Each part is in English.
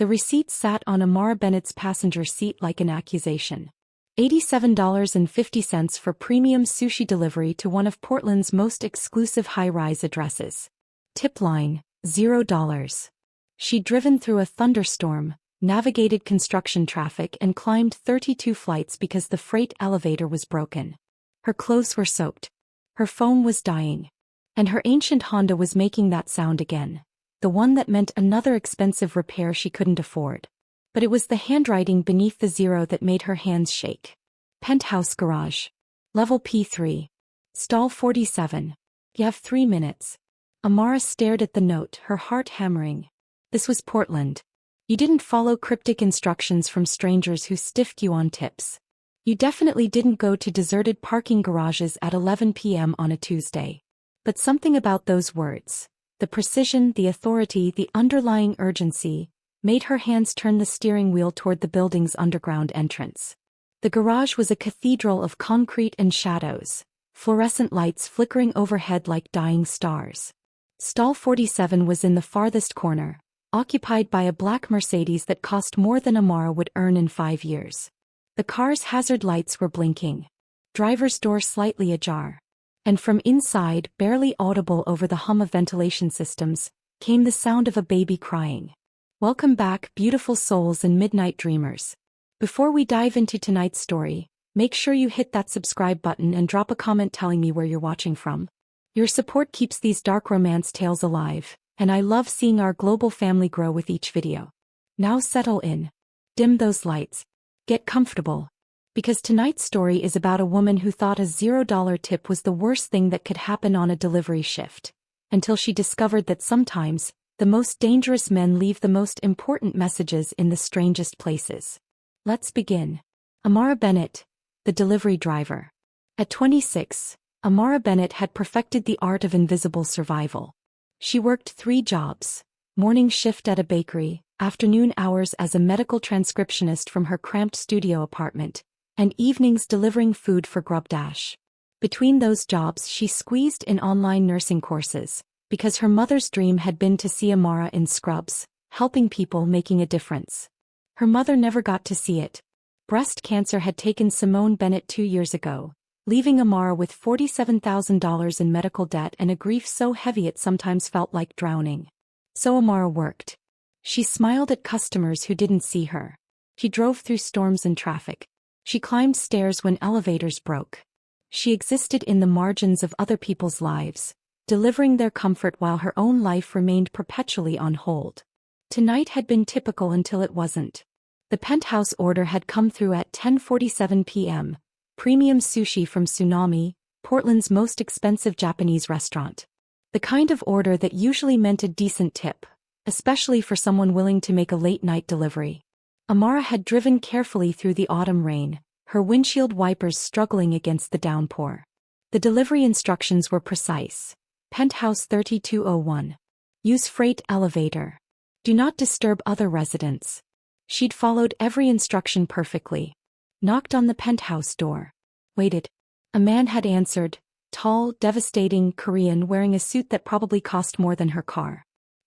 The receipt sat on Amara Bennett's passenger seat like an accusation. $87.50 for premium sushi delivery to one of Portland's most exclusive high-rise addresses. Tip line, $0. She'd driven through a thunderstorm, navigated construction traffic and climbed 32 flights because the freight elevator was broken. Her clothes were soaked. Her phone was dying. And her ancient Honda was making that sound again. The one that meant another expensive repair she couldn't afford. But it was the handwriting beneath the zero that made her hands shake. Penthouse garage. Level P3. Stall 47. You have 3 minutes. Amara stared at the note, her heart hammering. This was Portland. You didn't follow cryptic instructions from strangers who stiffed you on tips. You definitely didn't go to deserted parking garages at 11 p.m. on a Tuesday. But something about those words, the precision, the authority, the underlying urgency, made her hands turn the steering wheel toward the building's underground entrance. The garage was a cathedral of concrete and shadows, fluorescent lights flickering overhead like dying stars. Stall 47 was in the farthest corner, occupied by a black Mercedes that cost more than Amara would earn in 5 years. The car's hazard lights were blinking. Driver's door slightly ajar. And from inside, barely audible over the hum of ventilation systems, came the sound of a baby crying. Welcome back, beautiful souls and midnight dreamers. Before we dive into tonight's story, make sure you hit that subscribe button and drop a comment telling me where you're watching from. Your support keeps these dark romance tales alive, and I love seeing our global family grow with each video. Now settle in. Dim those lights. Get comfortable. Because tonight's story is about a woman who thought a $0 tip was the worst thing that could happen on a delivery shift, until she discovered that sometimes, the most dangerous men leave the most important messages in the strangest places. Let's begin. Amara Bennett, the delivery driver. At 26, Amara Bennett had perfected the art of invisible survival. She worked 3 jobs: morning shift at a bakery, afternoon hours as a medical transcriptionist from her cramped studio apartment, and evenings delivering food for Grubdash. Between those jobs she squeezed in online nursing courses, because her mother's dream had been to see Amara in scrubs, helping people, making a difference. Her mother never got to see it. Breast cancer had taken Simone Bennett 2 years ago, leaving Amara with $47,000 in medical debt and a grief so heavy it sometimes felt like drowning. So Amara worked. She smiled at customers who didn't see her. She drove through storms and traffic. She climbed stairs when elevators broke. She existed in the margins of other people's lives, delivering their comfort while her own life remained perpetually on hold. Tonight had been typical until it wasn't. The Penthouse order had come through at 10:47 p.m., premium sushi from Tsunami, Portland's most expensive Japanese restaurant. The kind of order that usually meant a decent tip, especially for someone willing to make a late-night delivery. Amara had driven carefully through the autumn rain, her windshield wipers struggling against the downpour. The delivery instructions were precise. Penthouse 3201. Use freight elevator. Do not disturb other residents. She'd followed every instruction perfectly. Knocked on the penthouse door. Waited. A man had answered, tall, devastating, Korean, wearing a suit that probably cost more than her car.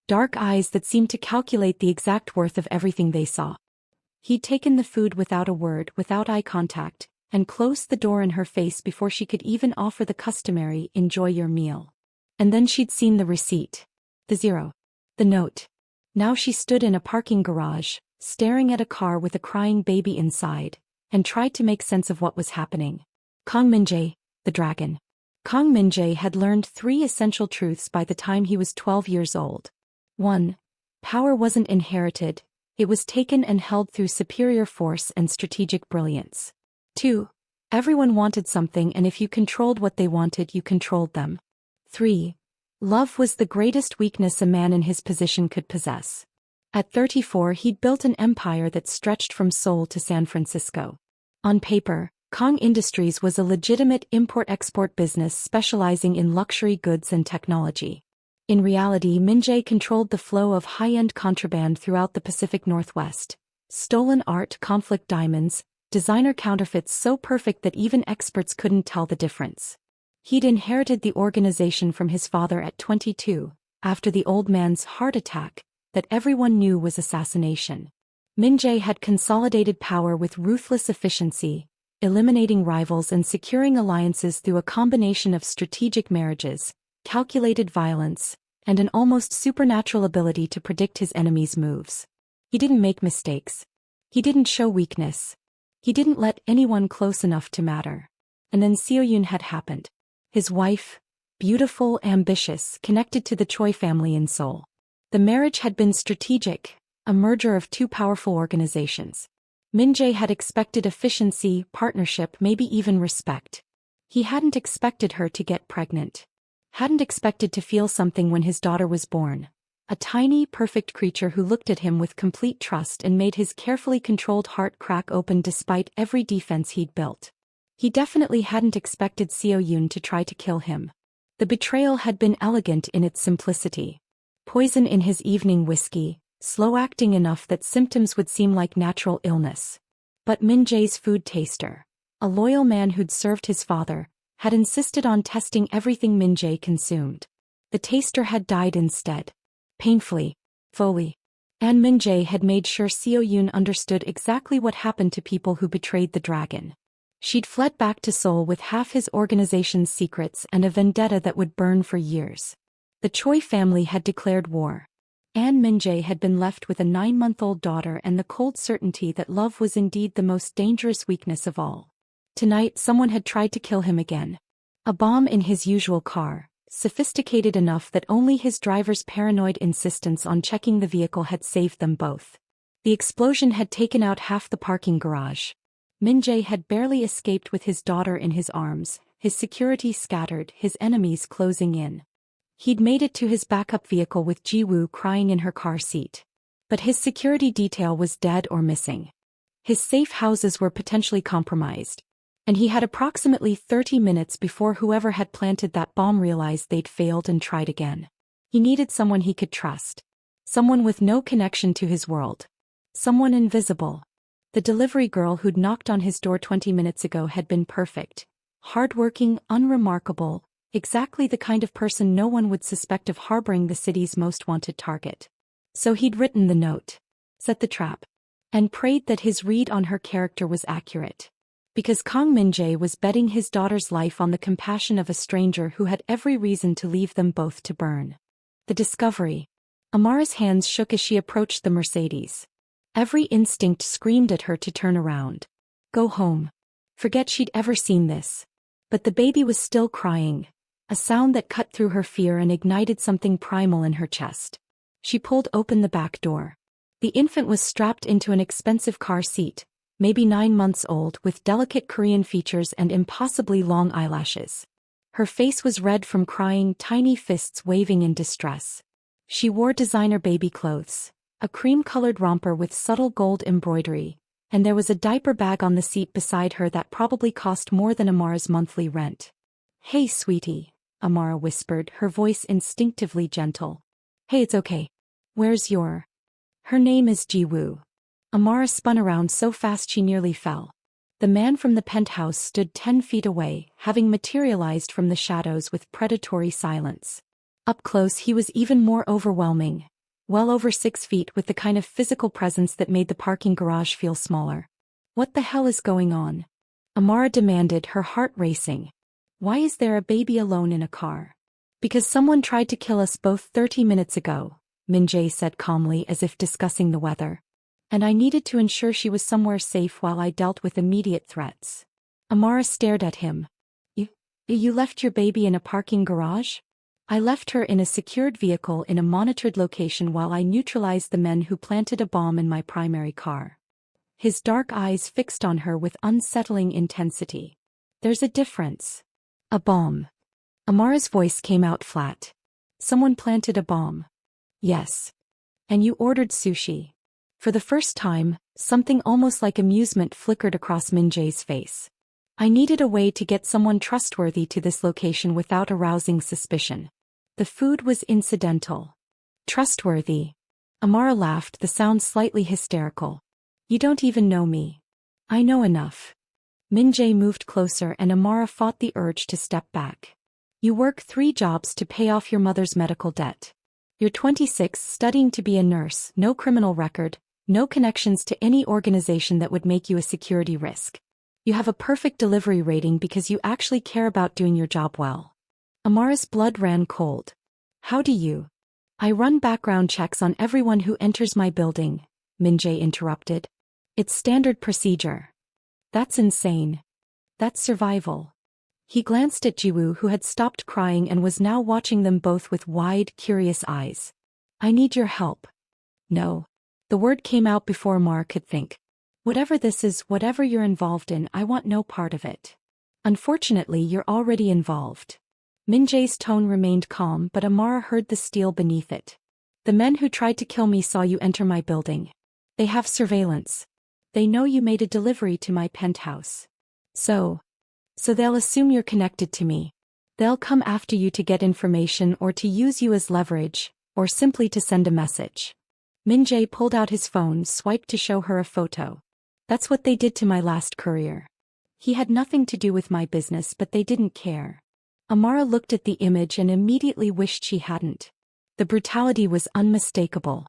Dark eyes that seemed to calculate the exact worth of everything they saw. He'd taken the food without a word, without eye contact, and closed the door in her face before she could even offer the customary, enjoy your meal. And then she'd seen the receipt. The zero. The note. Now she stood in a parking garage, staring at a car with a crying baby inside, and tried to make sense of what was happening. Kong Min-jae, the dragon. Kong Min-jae had learned 3 essential truths by the time he was 12 years old. 1. Power wasn't inherited, it was taken and held through superior force and strategic brilliance. 2. Everyone wanted something, and if you controlled what they wanted, you controlled them. 3. Love was the greatest weakness a man in his position could possess. At 34, he'd built an empire that stretched from Seoul to San Francisco. On paper, Kong Industries was a legitimate import-export business specializing in luxury goods and technology. In reality, Min-jae controlled the flow of high-end contraband throughout the Pacific Northwest. Stolen art, conflict diamonds, designer counterfeits so perfect that even experts couldn't tell the difference. He'd inherited the organization from his father at 22, after the old man's heart attack, that everyone knew was assassination. Min-jae had consolidated power with ruthless efficiency, eliminating rivals and securing alliances through a combination of strategic marriages, calculated violence, and an almost supernatural ability to predict his enemies' moves. He didn't make mistakes. He didn't show weakness. He didn't let anyone close enough to matter. And then Seo-yoon had happened. His wife, beautiful, ambitious, connected to the Choi family in Seoul. The marriage had been strategic, a merger of two powerful organizations. Min-jae had expected efficiency, partnership, maybe even respect. He hadn't expected her to get pregnant. Hadn't expected to feel something when his daughter was born. A tiny, perfect creature who looked at him with complete trust and made his carefully controlled heart crack open despite every defense he'd built. He definitely hadn't expected Seo-yoon to try to kill him. The betrayal had been elegant in its simplicity. Poison in his evening whiskey, slow-acting enough that symptoms would seem like natural illness. But Min-jae's food taster, a loyal man who'd served his father, had insisted on testing everything Min-jae consumed. The taster had died instead. Painfully, fully. And Min-jae had made sure Seo-yoon understood exactly what happened to people who betrayed the dragon. She'd fled back to Seoul with half his organization's secrets and a vendetta that would burn for years. The Choi family had declared war. And Min-jae had been left with a 9-month-old daughter and the cold certainty that love was indeed the most dangerous weakness of all. Tonight someone had tried to kill him again. A bomb in his usual car, sophisticated enough that only his driver's paranoid insistence on checking the vehicle had saved them both. The explosion had taken out half the parking garage. Min-jae had barely escaped with his daughter in his arms, his security scattered, his enemies closing in. He'd made it to his backup vehicle with Ji-woo crying in her car seat. But his security detail was dead or missing. His safe houses were potentially compromised. And he had approximately 30 minutes before whoever had planted that bomb realized they'd failed and tried again. He needed someone he could trust. Someone with no connection to his world. Someone invisible. The delivery girl who'd knocked on his door 20 minutes ago had been perfect. Hardworking, unremarkable, exactly the kind of person no one would suspect of harboring the city's most wanted target. So he'd written the note, set the trap, and prayed that his read on her character was accurate. Because Kang Min-jae was betting his daughter's life on the compassion of a stranger who had every reason to leave them both to burn. The discovery. Amara's hands shook as she approached the Mercedes. Every instinct screamed at her to turn around. Go home. Forget she'd ever seen this. But the baby was still crying, a sound that cut through her fear and ignited something primal in her chest. She pulled open the back door. The infant was strapped into an expensive car seat, maybe 9 months old, with delicate Korean features and impossibly long eyelashes. Her face was red from crying, tiny fists waving in distress. She wore designer baby clothes, a cream-colored romper with subtle gold embroidery, and there was a diaper bag on the seat beside her that probably cost more than Amara's monthly rent. Hey, sweetie, Amara whispered, her voice instinctively gentle. Hey, it's okay. Where's your... Her name is Ji-woo. Amara spun around so fast she nearly fell. The man from the penthouse stood 10 feet away, having materialized from the shadows with predatory silence. Up close he was even more overwhelming, well over 6 feet, with the kind of physical presence that made the parking garage feel smaller. What the hell is going on? Amara demanded, her heart racing. Why is there a baby alone in a car? Because someone tried to kill us both 30 minutes ago, Min-jae said calmly as if discussing the weather. And I needed to ensure she was somewhere safe while I dealt with immediate threats. Amara stared at him. You left your baby in a parking garage? I left her in a secured vehicle in a monitored location while I neutralized the men who planted a bomb in my primary car. His dark eyes fixed on her with unsettling intensity. There's a difference. A bomb. Amara's voice came out flat. Someone planted a bomb. Yes. And you ordered sushi. For the first time, something almost like amusement flickered across Min-jae's face. I needed a way to get someone trustworthy to this location without arousing suspicion. The food was incidental. Trustworthy. Amara laughed, the sound slightly hysterical. You don't even know me. I know enough. Min-jae moved closer and Amara fought the urge to step back. You work 3 jobs to pay off your mother's medical debt. You're 26, studying to be a nurse, no criminal record, no connections to any organization that would make you a security risk. You have a perfect delivery rating because you actually care about doing your job well. Amara's blood ran cold. How do you? I run background checks on everyone who enters my building, Min-jae interrupted. It's standard procedure. That's insane. That's survival. He glanced at Jiwoo, who had stopped crying and was now watching them both with wide, curious eyes. I need your help. No. The word came out before Amara could think. Whatever this is, whatever you're involved in, I want no part of it. Unfortunately, you're already involved. Min-jae's tone remained calm, but Amara heard the steel beneath it. The men who tried to kill me saw you enter my building. They have surveillance. They know you made a delivery to my penthouse. So they'll assume you're connected to me. They'll come after you to get information or to use you as leverage, or simply to send a message. Min-jae pulled out his phone, swiped to show her a photo. That's what they did to my last courier. He had nothing to do with my business, but they didn't care. Amara looked at the image and immediately wished she hadn't. The brutality was unmistakable.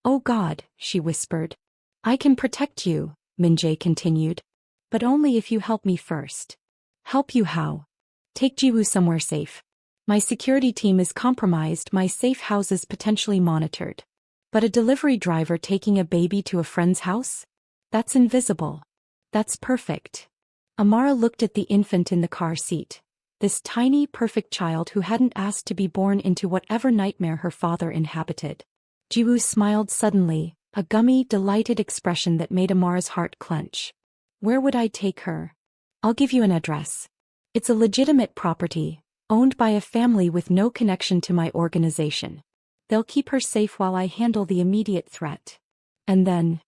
Oh God, she whispered. I can protect you, Min-jae continued. But only if you help me first. Help you how? Take Jiwoo somewhere safe. My security team is compromised, my safe house is potentially monitored. But a delivery driver taking a baby to a friend's house? That's invisible. That's perfect. Amara looked at the infant in the car seat. This tiny, perfect child who hadn't asked to be born into whatever nightmare her father inhabited. Jiwoo smiled suddenly, a gummy, delighted expression that made Amara's heart clench. Where would I take her? I'll give you an address. It's a legitimate property, owned by a family with no connection to my organization. They'll keep her safe while I handle the immediate threat. And then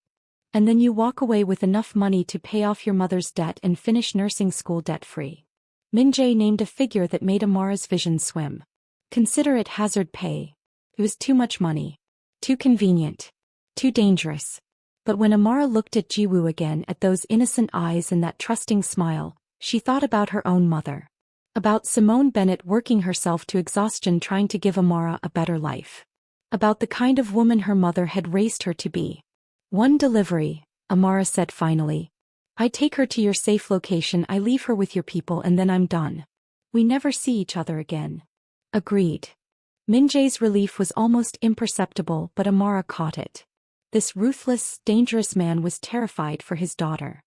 you walk away with enough money to pay off your mother's debt and finish nursing school debt-free. Min-jae named a figure that made Amara's vision swim. Consider it hazard pay. It was too much money. Too convenient. Too dangerous. But when Amara looked at Jiwoo again, at those innocent eyes and that trusting smile, she thought about her own mother. About Simone Bennett working herself to exhaustion trying to give Amara a better life. About the kind of woman her mother had raised her to be. One delivery, Amara said finally. I take her to your safe location, I leave her with your people, and then I'm done. We never see each other again. Agreed. Min-jae's relief was almost imperceptible, but Amara caught it. This ruthless, dangerous man was terrified for his daughter.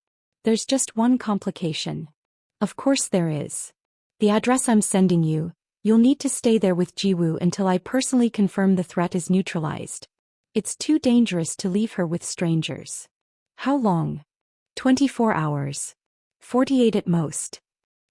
There's just one complication. Of course there is. The address I'm sending you, you'll need to stay there with Jiwoo until I personally confirm the threat is neutralized. It's too dangerous to leave her with strangers. How long? 24 hours. 48 at most.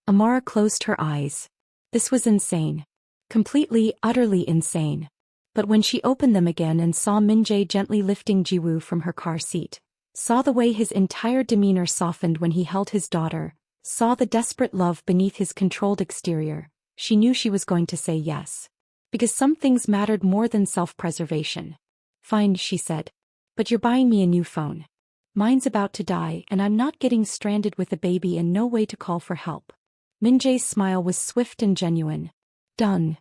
Amara closed her eyes. This was insane. Completely, utterly insane. But when she opened them again and saw Min-jae gently lifting Jiwoo from her car seat, saw the way his entire demeanor softened when he held his daughter, saw the desperate love beneath his controlled exterior, she knew she was going to say yes. Because some things mattered more than self-preservation. Fine, she said. But you're buying me a new phone. Mine's about to die and I'm not getting stranded with a baby and no way to call for help. Min-jae's smile was swift and genuine. Done.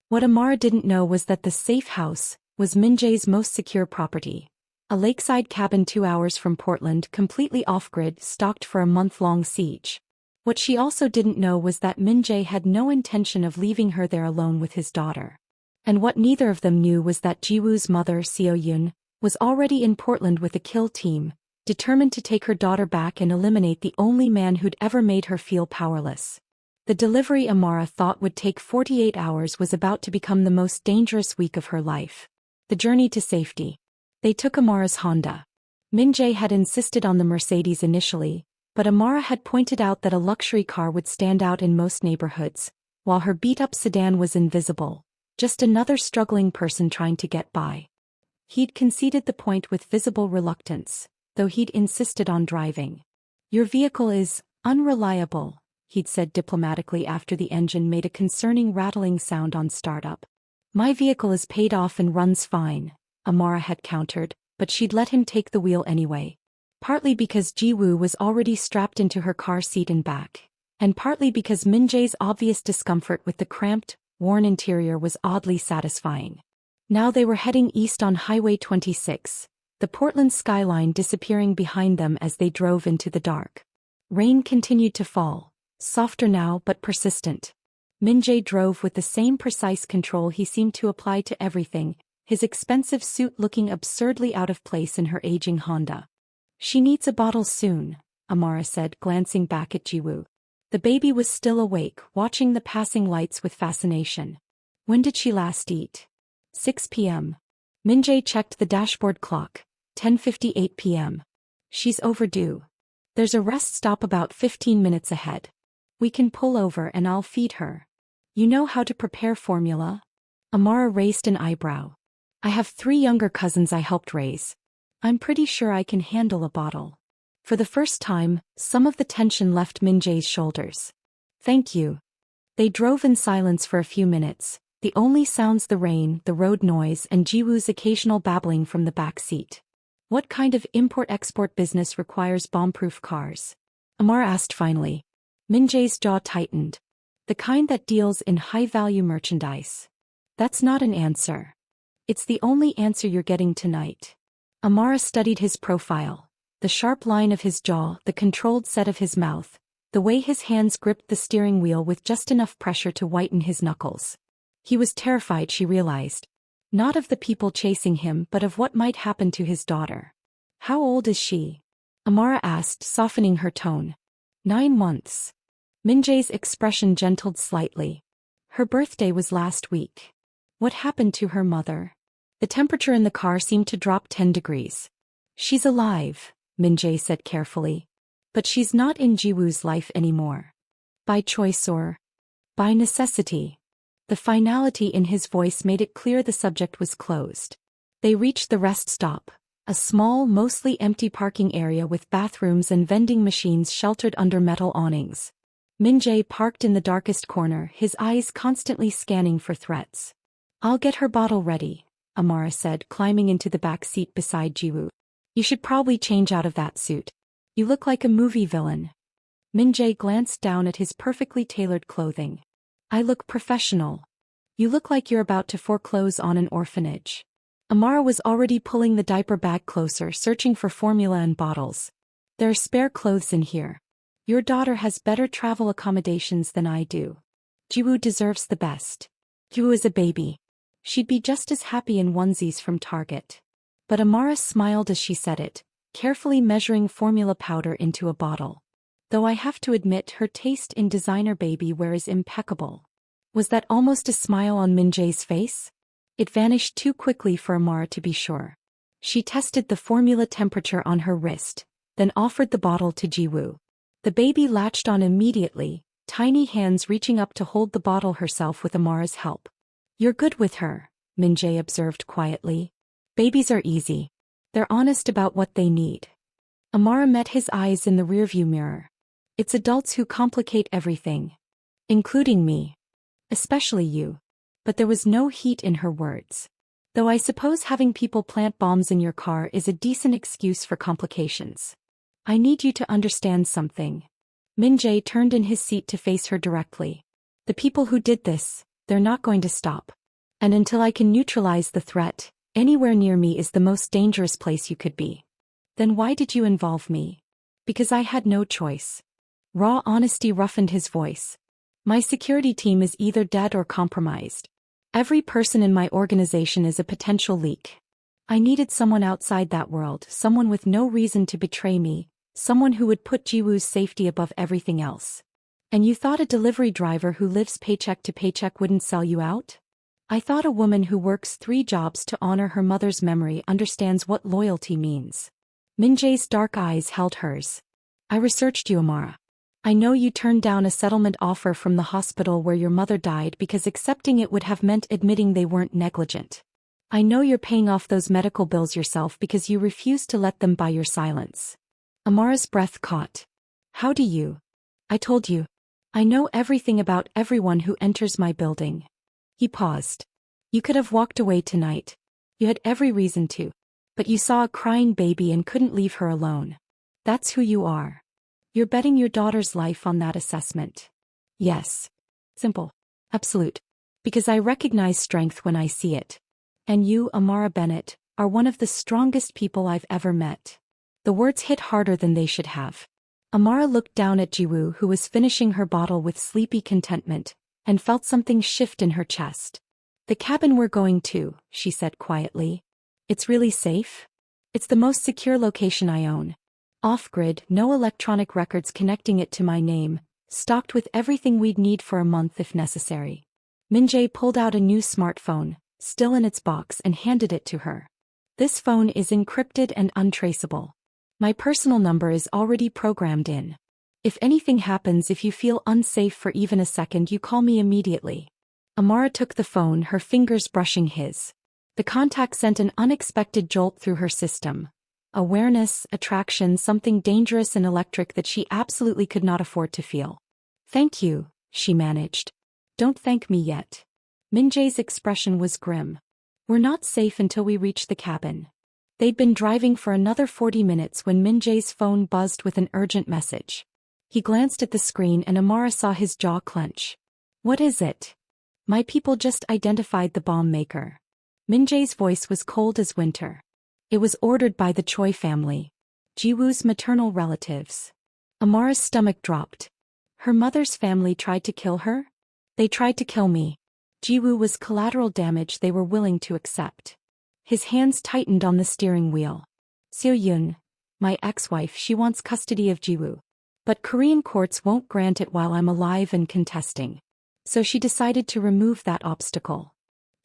What Amara didn't know was that the safe house was Min-jae's most secure property. A lakeside cabin 2 hours from Portland, completely off-grid, stocked for a month-long siege. What she also didn't know was that Min-jae had no intention of leaving her there alone with his daughter. And what neither of them knew was that Jiwoo's mother, Seo-yoon, was already in Portland with a kill team, determined to take her daughter back and eliminate the only man who'd ever made her feel powerless. The delivery Amara thought would take 48 hours was about to become the most dangerous week of her life. The journey to safety. They took Amara's Honda. Min-jae had insisted on the Mercedes initially, but Amara had pointed out that a luxury car would stand out in most neighborhoods, while her beat-up sedan was invisible, just another struggling person trying to get by. He'd conceded the point with visible reluctance, though he'd insisted on driving. Your vehicle is unreliable, he'd said diplomatically after the engine made a concerning rattling sound on startup. My vehicle is paid off and runs fine, Amara had countered, but she'd let him take the wheel anyway. Partly because Jiwoo was already strapped into her car seat and back, and partly because Min-jae's obvious discomfort with the cramped, worn interior was oddly satisfying. Now they were heading east on Highway 26, the Portland skyline disappearing behind them as they drove into the dark. Rain continued to fall, softer now but persistent. Min-jae drove with the same precise control he seemed to apply to everything, his expensive suit looking absurdly out of place in her aging Honda. "She needs a bottle soon," Amara said, glancing back at Jiwoo. The baby was still awake, watching the passing lights with fascination. "When did she last eat?" 6 p.m. Min-jae checked the dashboard clock. 10:58 p.m. "She's overdue. There's a rest stop about 15 minutes ahead. We can pull over and I'll feed her. You know how to prepare formula?" Amara raised an eyebrow. "I have 3 younger cousins I helped raise. I'm pretty sure I can handle a bottle." For the first time, some of the tension left Min-jae's shoulders. "Thank you." They drove in silence for a few minutes, the only sounds the rain, the road noise, and Jiwoo's occasional babbling from the back seat. "What kind of import-export business requires bomb-proof cars?" Amara asked finally. Min-jae's jaw tightened. "The kind that deals in high-value merchandise." "That's not an answer." "It's the only answer you're getting tonight." Amara studied his profile. The sharp line of his jaw, the controlled set of his mouth, the way his hands gripped the steering wheel with just enough pressure to whiten his knuckles. He was terrified, she realized. Not of the people chasing him but of what might happen to his daughter. "How old is she?" Amara asked, softening her tone. 9 months. Min-jae's expression gentled slightly. "Her birthday was last week." "What happened to her mother?" The temperature in the car seemed to drop 10 degrees. "She's alive," Min-jae said carefully. "But she's not in Jiwoo's life anymore." "By choice or by necessity?" The finality in his voice made it clear the subject was closed. They reached the rest stop, a small, mostly empty parking area with bathrooms and vending machines sheltered under metal awnings. Min-jae parked in the darkest corner, his eyes constantly scanning for threats. "I'll get her bottle ready," Amara said, climbing into the back seat beside Jiwoo. "You should probably change out of that suit. You look like a movie villain." Min-jae glanced down at his perfectly tailored clothing. "I look professional." "You look like you're about to foreclose on an orphanage." Amara was already pulling the diaper bag closer, searching for formula and bottles. "There are spare clothes in here. Your daughter has better travel accommodations than I do. Jiwoo deserves the best. Jiwoo is a baby. She'd be just as happy in onesies from Target." But Amara smiled as she said it, carefully measuring formula powder into a bottle. "Though I have to admit her taste in designer baby wear is impeccable." Was that almost a smile on Min-jae's face? It vanished too quickly for Amara to be sure. She tested the formula temperature on her wrist, then offered the bottle to Jiwoo. The baby latched on immediately, tiny hands reaching up to hold the bottle herself with Amara's help. "You're good with her," Min-jae observed quietly. "Babies are easy. They're honest about what they need." Amara met his eyes in the rearview mirror. "It's adults who complicate everything. Including me. Especially you." But there was no heat in her words. "Though I suppose having people plant bombs in your car is a decent excuse for complications. I need you to understand something." Min-jae turned in his seat to face her directly. "The people who did this, they're not going to stop. And until I can neutralize the threat, anywhere near me is the most dangerous place you could be." "Then why did you involve me?" "Because I had no choice." Raw honesty roughened his voice. "My security team is either dead or compromised. Every person in my organization is a potential leak. I needed someone outside that world, someone with no reason to betray me, someone who would put Jiwoo's safety above everything else. And you thought a delivery driver who lives paycheck to paycheck wouldn't sell you out? I thought a woman who works 3 jobs to honor her mother's memory understands what loyalty means." Min-jae's dark eyes held hers. "I researched you, Amara. I know you turned down a settlement offer from the hospital where your mother died because accepting it would have meant admitting they weren't negligent. I know you're paying off those medical bills yourself because you refused to let them buy your silence." Amara's breath caught. "How do you?" "I told you. I know everything about everyone who enters my building." He paused. "You could have walked away tonight. You had every reason to. But you saw a crying baby and couldn't leave her alone. That's who you are. You're betting your daughter's life on that assessment." "Yes. Simple. Absolute. Because I recognize strength when I see it. And you, Amara Bennett, are one of the strongest people I've ever met. The words hit harder than they should have. Amara looked down at Jiwoo, who was finishing her bottle with sleepy contentment, and felt something shift in her chest. The cabin we're going to, she said quietly. It's really safe? It's the most secure location I own. Off-grid, no electronic records connecting it to my name, stocked with everything we'd need for a month if necessary. Min-jae pulled out a new smartphone, still in its box, and handed it to her. This phone is encrypted and untraceable. My personal number is already programmed in. If anything happens, if you feel unsafe for even a second, you call me immediately. Amara took the phone, her fingers brushing his. The contact sent an unexpected jolt through her system. Awareness, attraction, something dangerous and electric that she absolutely could not afford to feel. Thank you, she managed. Don't thank me yet. Min-jae's expression was grim. We're not safe until we reach the cabin. They'd been driving for another 40 minutes when Min-jae's phone buzzed with an urgent message. He glanced at the screen and Amara saw his jaw clench. What is it? My people just identified the bomb maker. Min-jae's voice was cold as winter. It was ordered by the Choi family. Jiwoo's maternal relatives. Amara's stomach dropped. Her mother's family tried to kill her? They tried to kill me. Jiwoo was collateral damage they were willing to accept. His hands tightened on the steering wheel. Seo-yoon, my ex-wife, she wants custody of Jiwoo. But Korean courts won't grant it while I'm alive and contesting. So she decided to remove that obstacle.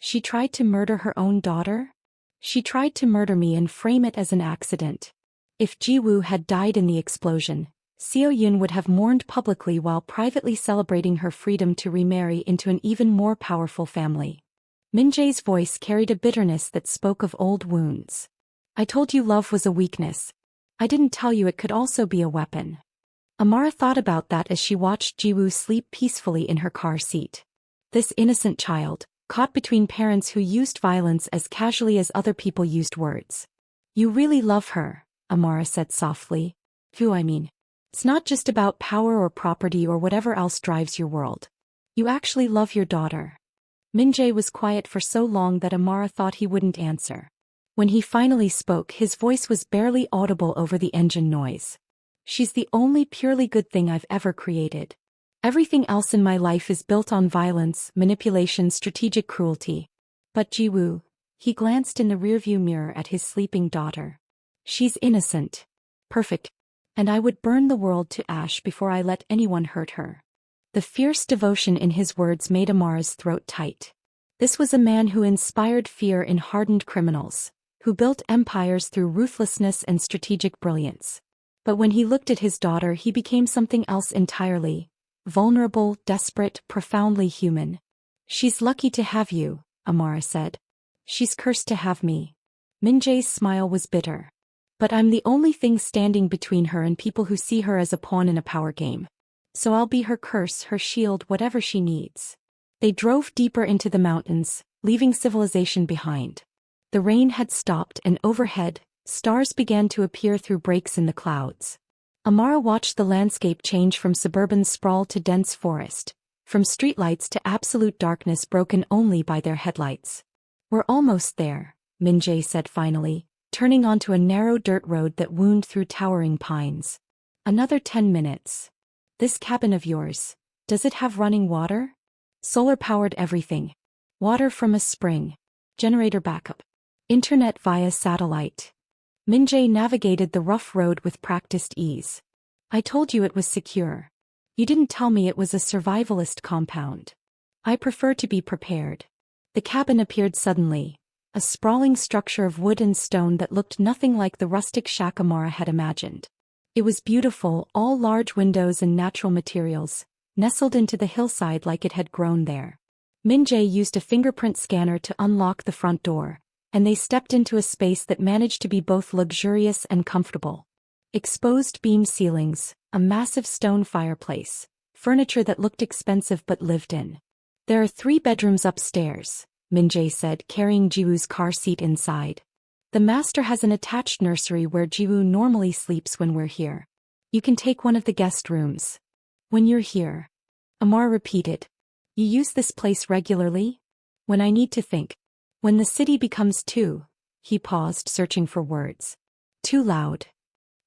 She tried to murder her own daughter? She tried to murder me and frame it as an accident. If Jiwoo had died in the explosion, Seo-yoon would have mourned publicly while privately celebrating her freedom to remarry into an even more powerful family. Min-jae's voice carried a bitterness that spoke of old wounds. I told you love was a weakness. I didn't tell you it could also be a weapon. Amara thought about that as she watched Jiwoo sleep peacefully in her car seat. This innocent child, caught between parents who used violence as casually as other people used words. You really love her, Amara said softly. I mean, it's not just about power or property or whatever else drives your world. You actually love your daughter. Min-jae was quiet for so long that Amara thought he wouldn't answer. When he finally spoke, his voice was barely audible over the engine noise. She's the only purely good thing I've ever created. Everything else in my life is built on violence, manipulation, strategic cruelty. But Jiwoo, he glanced in the rearview mirror at his sleeping daughter. She's innocent. Perfect. And I would burn the world to ash before I let anyone hurt her. The fierce devotion in his words made Amara's throat tight. This was a man who inspired fear in hardened criminals, who built empires through ruthlessness and strategic brilliance. But when he looked at his daughter, he became something else entirely. Vulnerable, desperate, profoundly human. She's lucky to have you, Amara said. She's cursed to have me. Min-jae's smile was bitter. But I'm the only thing standing between her and people who see her as a pawn in a power game. So I'll be her curse, her shield, whatever she needs. They drove deeper into the mountains, leaving civilization behind. The rain had stopped and overhead, stars began to appear through breaks in the clouds. Amara watched the landscape change from suburban sprawl to dense forest, from streetlights to absolute darkness broken only by their headlights. We're almost there, Min-jae said finally, turning onto a narrow dirt road that wound through towering pines. Another 10 minutes. This cabin of yours, does it have running water? Solar-powered everything. Water from a spring. Generator backup. Internet via satellite. Min-jae navigated the rough road with practiced ease. I told you it was secure. You didn't tell me it was a survivalist compound. I prefer to be prepared. The cabin appeared suddenly, a sprawling structure of wood and stone that looked nothing like the rustic shack Amara had imagined. It was beautiful, all large windows and natural materials, nestled into the hillside like it had grown there. Min-jae used a fingerprint scanner to unlock the front door, and they stepped into a space that managed to be both luxurious and comfortable. Exposed beam ceilings, a massive stone fireplace, furniture that looked expensive but lived in. There are 3 bedrooms upstairs, Min-jae said, carrying Jiwoo's car seat inside. The master has an attached nursery where Jiwoo normally sleeps when we're here. You can take one of the guest rooms. When you're here. Amara repeated. You use this place regularly? When I need to think. When the city becomes too, he paused, searching for words. Too loud.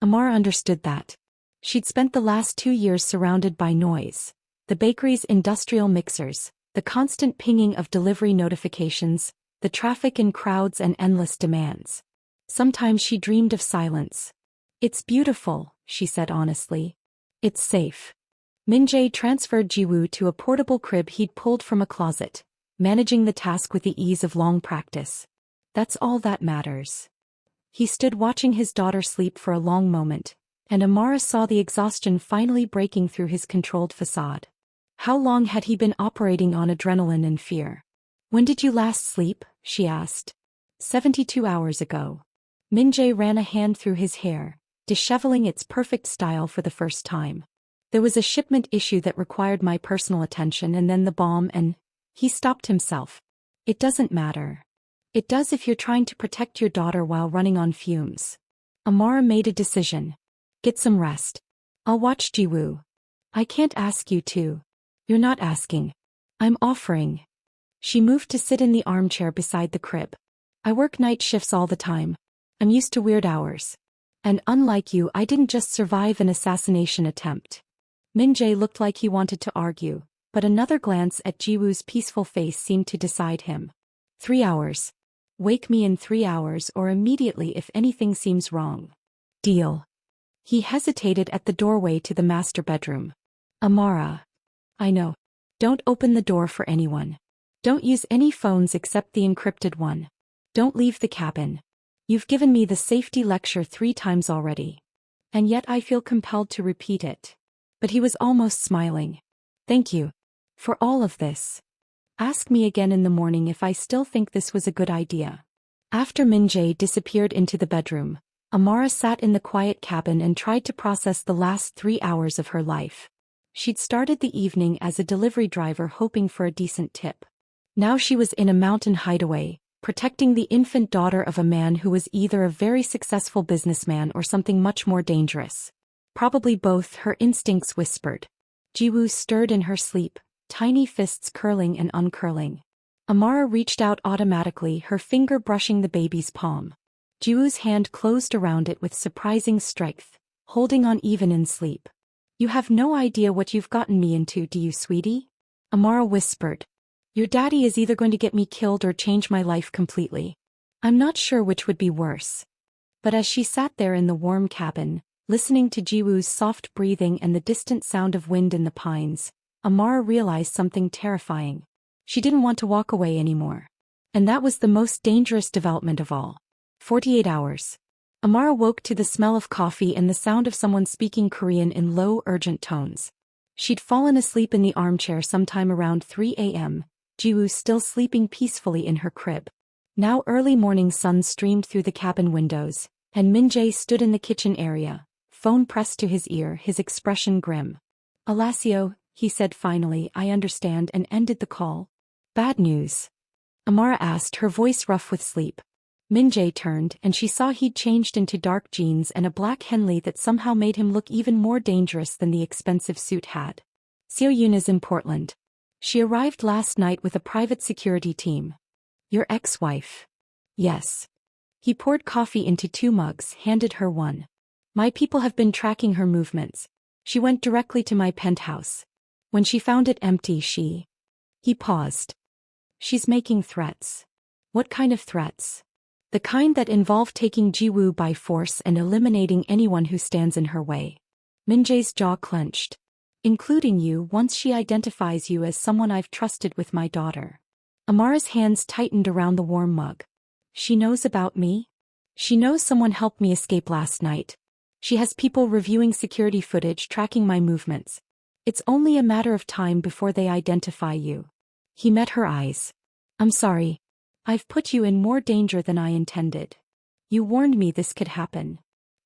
Amara understood that. She'd spent the last 2 years surrounded by noise. The bakery's industrial mixers, the constant pinging of delivery notifications, the traffic in crowds and endless demands. Sometimes she dreamed of silence. It's beautiful, she said honestly. It's safe. Min-jae transferred Jiwoo to a portable crib he'd pulled from a closet, managing the task with the ease of long practice. That's all that matters. He stood watching his daughter sleep for a long moment, and Amara saw the exhaustion finally breaking through his controlled facade. How long had he been operating on adrenaline and fear? When did you last sleep? She asked. 72 hours ago. Min-jae ran a hand through his hair, disheveling its perfect style for the first time. There was a shipment issue that required my personal attention, and then the bomb, and he stopped himself. It doesn't matter. It does if you're trying to protect your daughter while running on fumes. Amara made a decision. Get some rest. I'll watch Jiwoo. I can't ask you to. You're not asking. I'm offering. She moved to sit in the armchair beside the crib. I work night shifts all the time. I'm used to weird hours. And unlike you, I didn't just survive an assassination attempt. Min-jae looked like he wanted to argue, but another glance at Jiwoo's peaceful face seemed to decide him. 3 hours. Wake me in 3 hours or immediately if anything seems wrong. Deal. He hesitated at the doorway to the master bedroom. Amara. I know. Don't open the door for anyone. Don't use any phones except the encrypted one. Don't leave the cabin. You've given me the safety lecture 3 times already. And yet I feel compelled to repeat it. But he was almost smiling. Thank you. For all of this. Ask me again in the morning if I still think this was a good idea. After Min-jae disappeared into the bedroom, Amara sat in the quiet cabin and tried to process the last 3 hours of her life. She'd started the evening as a delivery driver hoping for a decent tip. Now she was in a mountain hideaway, protecting the infant daughter of a man who was either a very successful businessman or something much more dangerous. Probably both, her instincts whispered. Jiwoo stirred in her sleep, tiny fists curling and uncurling. Amara reached out automatically, her finger brushing the baby's palm. Jiwoo's hand closed around it with surprising strength, holding on even in sleep. You have no idea what you've gotten me into, do you, sweetie? Amara whispered. Your daddy is either going to get me killed or change my life completely. I'm not sure which would be worse. But as she sat there in the warm cabin, listening to Jiwoo's soft breathing and the distant sound of wind in the pines, Amara realized something terrifying. She didn't want to walk away anymore. And that was the most dangerous development of all. 48 hours. Amara woke to the smell of coffee and the sound of someone speaking Korean in low, urgent tones. She'd fallen asleep in the armchair sometime around 3 a.m., Jiwoo still sleeping peacefully in her crib. Now early morning sun streamed through the cabin windows, and Min-jae stood in the kitchen area, phone pressed to his ear, his expression grim. Alasio, he said finally, I understand, and ended the call. Bad news? Amara asked, her voice rough with sleep. Min-jae turned, and she saw he'd changed into dark jeans and a black Henley that somehow made him look even more dangerous than the expensive suit had. Seo-yoon is in Portland. She arrived last night with a private security team. Your ex-wife? Yes. He poured coffee into 2 mugs, handed her one. My people have been tracking her movements. She went directly to my penthouse. When she found it empty, He paused. She's making threats. What kind of threats? The kind that involve taking Jiwoo by force and eliminating anyone who stands in her way. Min-jae's jaw clenched. Including you once she identifies you as someone I've trusted with my daughter. Amara's hands tightened around the warm mug. She knows about me? She knows someone helped me escape last night. She has people reviewing security footage tracking my movements. It's only a matter of time before they identify you. He met her eyes. I'm sorry. I've put you in more danger than I intended. You warned me this could happen.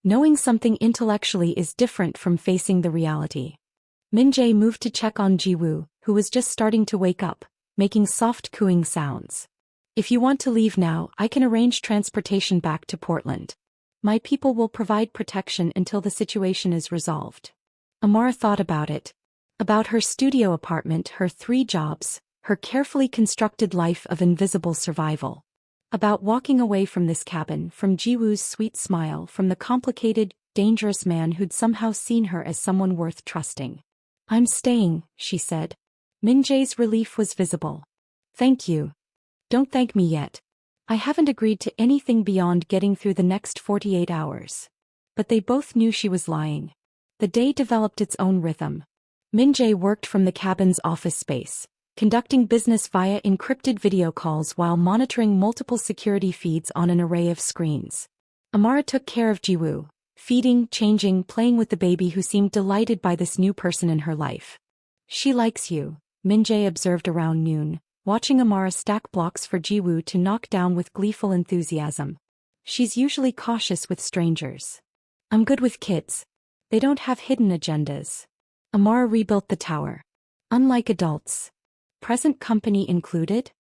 Knowing something intellectually is different from facing the reality. Min-jae moved to check on Jiwoo, who was just starting to wake up, making soft cooing sounds. If you want to leave now, I can arrange transportation back to Portland. My people will provide protection until the situation is resolved. Amara thought about it. About her studio apartment, her 3 jobs, her carefully constructed life of invisible survival. About walking away from this cabin, from Jiwoo's sweet smile, from the complicated, dangerous man who'd somehow seen her as someone worth trusting. "I'm staying," she said. Min-jae's relief was visible. "Thank you. Don't thank me yet. I haven't agreed to anything beyond getting through the next 48 hours. But they both knew she was lying. The day developed its own rhythm. Min-jae worked from the cabin's office space, conducting business via encrypted video calls while monitoring multiple security feeds on an array of screens. Amara took care of Jiwoo, feeding, changing, playing with the baby who seemed delighted by this new person in her life. "She likes you," Min-jae observed around noon, watching Amara stack blocks for Jiwoo to knock down with gleeful enthusiasm. "She's usually cautious with strangers. I'm good with kids. They don't have hidden agendas." Amara rebuilt the tower. "Unlike adults. Present company included?"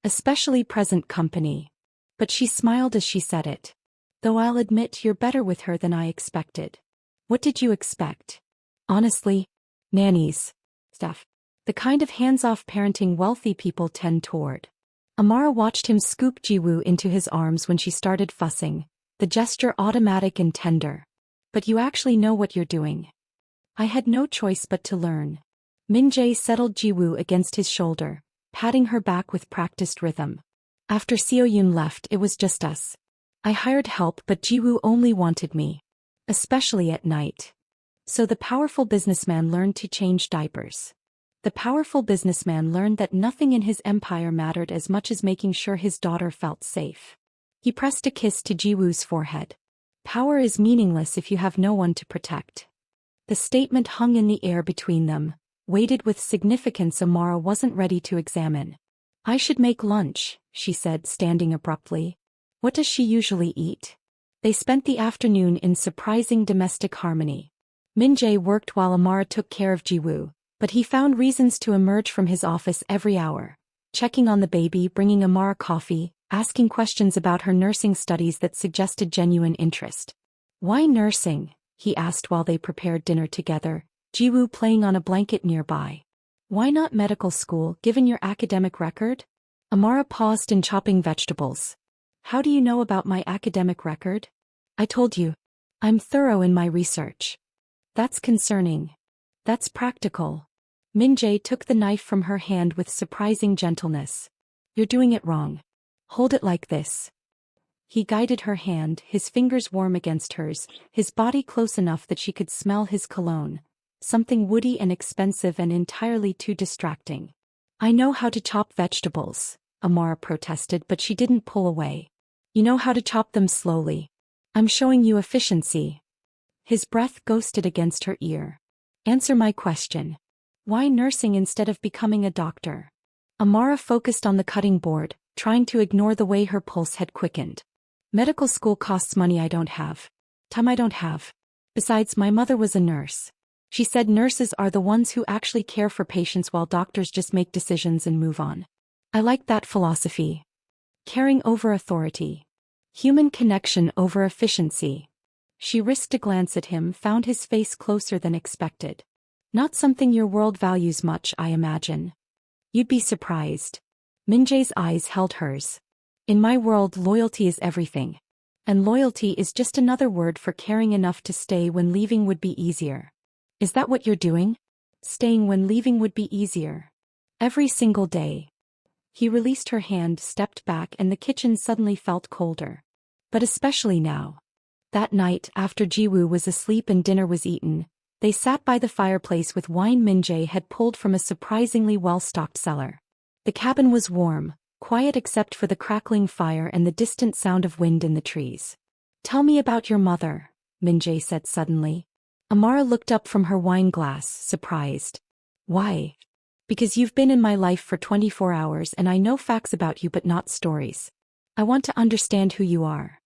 "Especially present company." But she smiled as she said it. "Though I'll admit you're better with her than I expected." "What did you expect?" "Honestly, nannies. Stuff. The kind of hands-off parenting wealthy people tend toward." Amara watched him scoop Jiwoo into his arms when she started fussing, the gesture automatic and tender. "But you actually know what you're doing." "I had no choice but to learn." Min-jae settled Jiwoo against his shoulder, patting her back with practiced rhythm. "After Seo-yoon left, it was just us. I hired help, but Jiwoo only wanted me. Especially at night." So the powerful businessman learned to change diapers. The powerful businessman learned that nothing in his empire mattered as much as making sure his daughter felt safe. He pressed a kiss to Jiwoo's forehead. "Power is meaningless if you have no one to protect." The statement hung in the air between them, weighted with significance Amara wasn't ready to examine. "I should make lunch," she said, standing abruptly. "What does she usually eat?" They spent the afternoon in surprising domestic harmony. Min-jae worked while Amara took care of Jiwoo, but he found reasons to emerge from his office every hour, checking on the baby, bringing Amara coffee, asking questions about her nursing studies that suggested genuine interest. "Why nursing?" he asked while they prepared dinner together, Jiwoo playing on a blanket nearby. "Why not medical school, given your academic record?" Amara paused in chopping vegetables. "How do you know about my academic record?" "I told you. I'm thorough in my research." "That's concerning." "That's practical." Min-jae took the knife from her hand with surprising gentleness. "You're doing it wrong. Hold it like this." He guided her hand, his fingers warm against hers, his body close enough that she could smell his cologne, something woody and expensive and entirely too distracting. "I know how to chop vegetables," Amara protested, but she didn't pull away. "You know how to chop them slowly. I'm showing you efficiency." His breath ghosted against her ear. "Answer my question. Why nursing instead of becoming a doctor?" Amara focused on the cutting board, trying to ignore the way her pulse had quickened. "Medical school costs money I don't have. Time I don't have. Besides, my mother was a nurse. She said nurses are the ones who actually care for patients while doctors just make decisions and move on. I like that philosophy. Caring over authority. Human connection over efficiency." She risked a glance at him, found his face closer than expected. "Not something your world values much, I imagine." "You'd be surprised." Min-jae's eyes held hers. "In my world, loyalty is everything. And loyalty is just another word for caring enough to stay when leaving would be easier." "Is that what you're doing?" "Staying when leaving would be easier. Every single day." He released her hand, stepped back, and the kitchen suddenly felt colder. But especially now. That night, after Jiwoo was asleep and dinner was eaten, they sat by the fireplace with wine Min-jae had pulled from a surprisingly well-stocked cellar. The cabin was warm, quiet except for the crackling fire and the distant sound of wind in the trees. "Tell me about your mother," Min-jae said suddenly. Amara looked up from her wine glass, surprised. "Why?" "Because you've been in my life for 24 hours and I know facts about you but not stories. I want to understand who you are."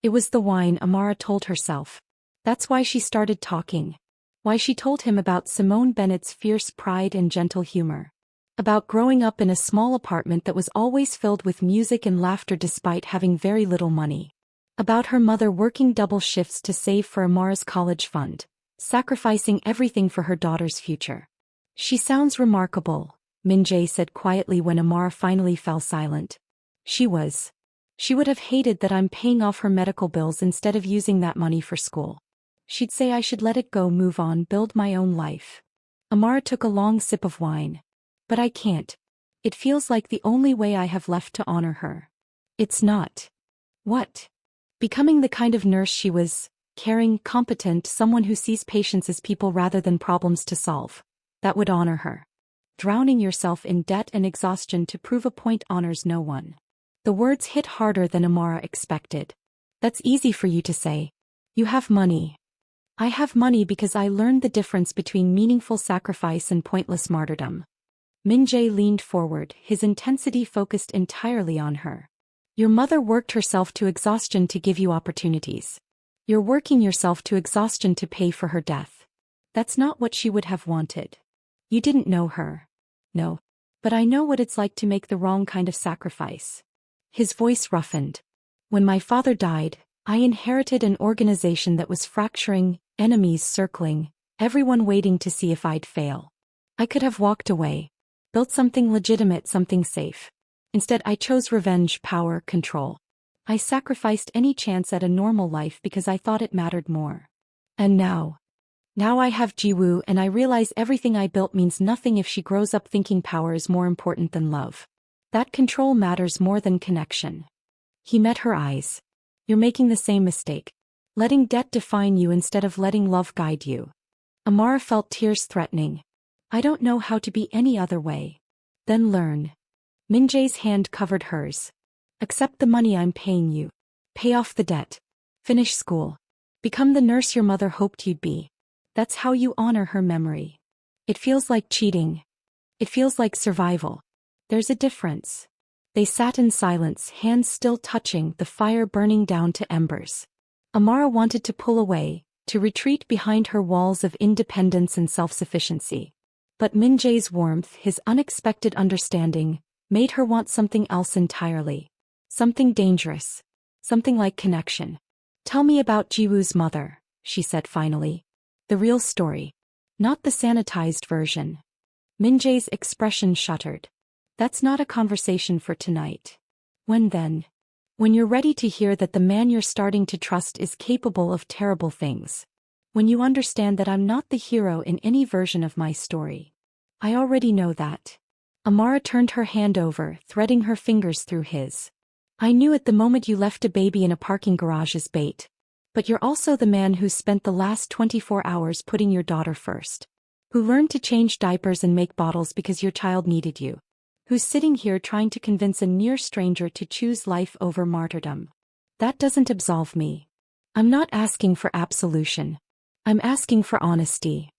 It was the wine, Amara told herself. That's why she started talking. Why she told him about Simone Bennett's fierce pride and gentle humor. About growing up in a small apartment that was always filled with music and laughter despite having very little money. About her mother working double shifts to save for Amara's college fund, sacrificing everything for her daughter's future. "She sounds remarkable," Min-jae said quietly when Amara finally fell silent. She was. She would have hated that I'm paying off her medical bills instead of using that money for school. She'd say I should let it go, move on, build my own life. Amara took a long sip of wine. But I can't. It feels like the only way I have left to honor her. It's not. What? Becoming the kind of nurse she was, caring, competent, someone who sees patients as people rather than problems to solve. That would honor her. Drowning yourself in debt and exhaustion to prove a point honors no one. The words hit harder than Amara expected. That's easy for you to say. You have money. I have money because I learned the difference between meaningful sacrifice and pointless martyrdom. Min-jae leaned forward, his intensity focused entirely on her. Your mother worked herself to exhaustion to give you opportunities. You're working yourself to exhaustion to pay for her death. That's not what she would have wanted. You didn't know her. No. But I know what it's like to make the wrong kind of sacrifice. His voice roughened. When my father died, I inherited an organization that was fracturing, enemies circling, everyone waiting to see if I'd fail. I could have walked away. Built something legitimate, something safe. Instead, I chose revenge, power, control. I sacrificed any chance at a normal life because I thought it mattered more. And now I have Jiwoo and I realize everything I built means nothing if she grows up thinking power is more important than love. That control matters more than connection. He met her eyes. You're making the same mistake. Letting debt define you instead of letting love guide you. Amara felt tears threatening. I don't know how to be any other way. Then learn. Min-jae's hand covered hers. Accept the money I'm paying you. Pay off the debt. Finish school. Become the nurse your mother hoped you'd be. That's how you honor her memory. It feels like cheating. It feels like survival. There's a difference. They sat in silence, hands still touching, the fire burning down to embers. Amara wanted to pull away, to retreat behind her walls of independence and self-sufficiency. But Min-jae's warmth, his unexpected understanding, made her want something else entirely. Something dangerous. Something like connection. Tell me about Jiwoo's mother, she said finally. The real story. Not the sanitized version. Min-jae's expression shuddered. That's not a conversation for tonight. When then? When you're ready to hear that the man you're starting to trust is capable of terrible things. When you understand that I'm not the hero in any version of my story. I already know that. Amara turned her hand over, threading her fingers through his. I knew at the moment you left a baby in a parking garage as bait. But you're also the man who spent the last 24 hours putting your daughter first. Who learned to change diapers and make bottles because your child needed you. Who's sitting here trying to convince a near stranger to choose life over martyrdom. That doesn't absolve me. I'm not asking for absolution. I'm asking for honesty.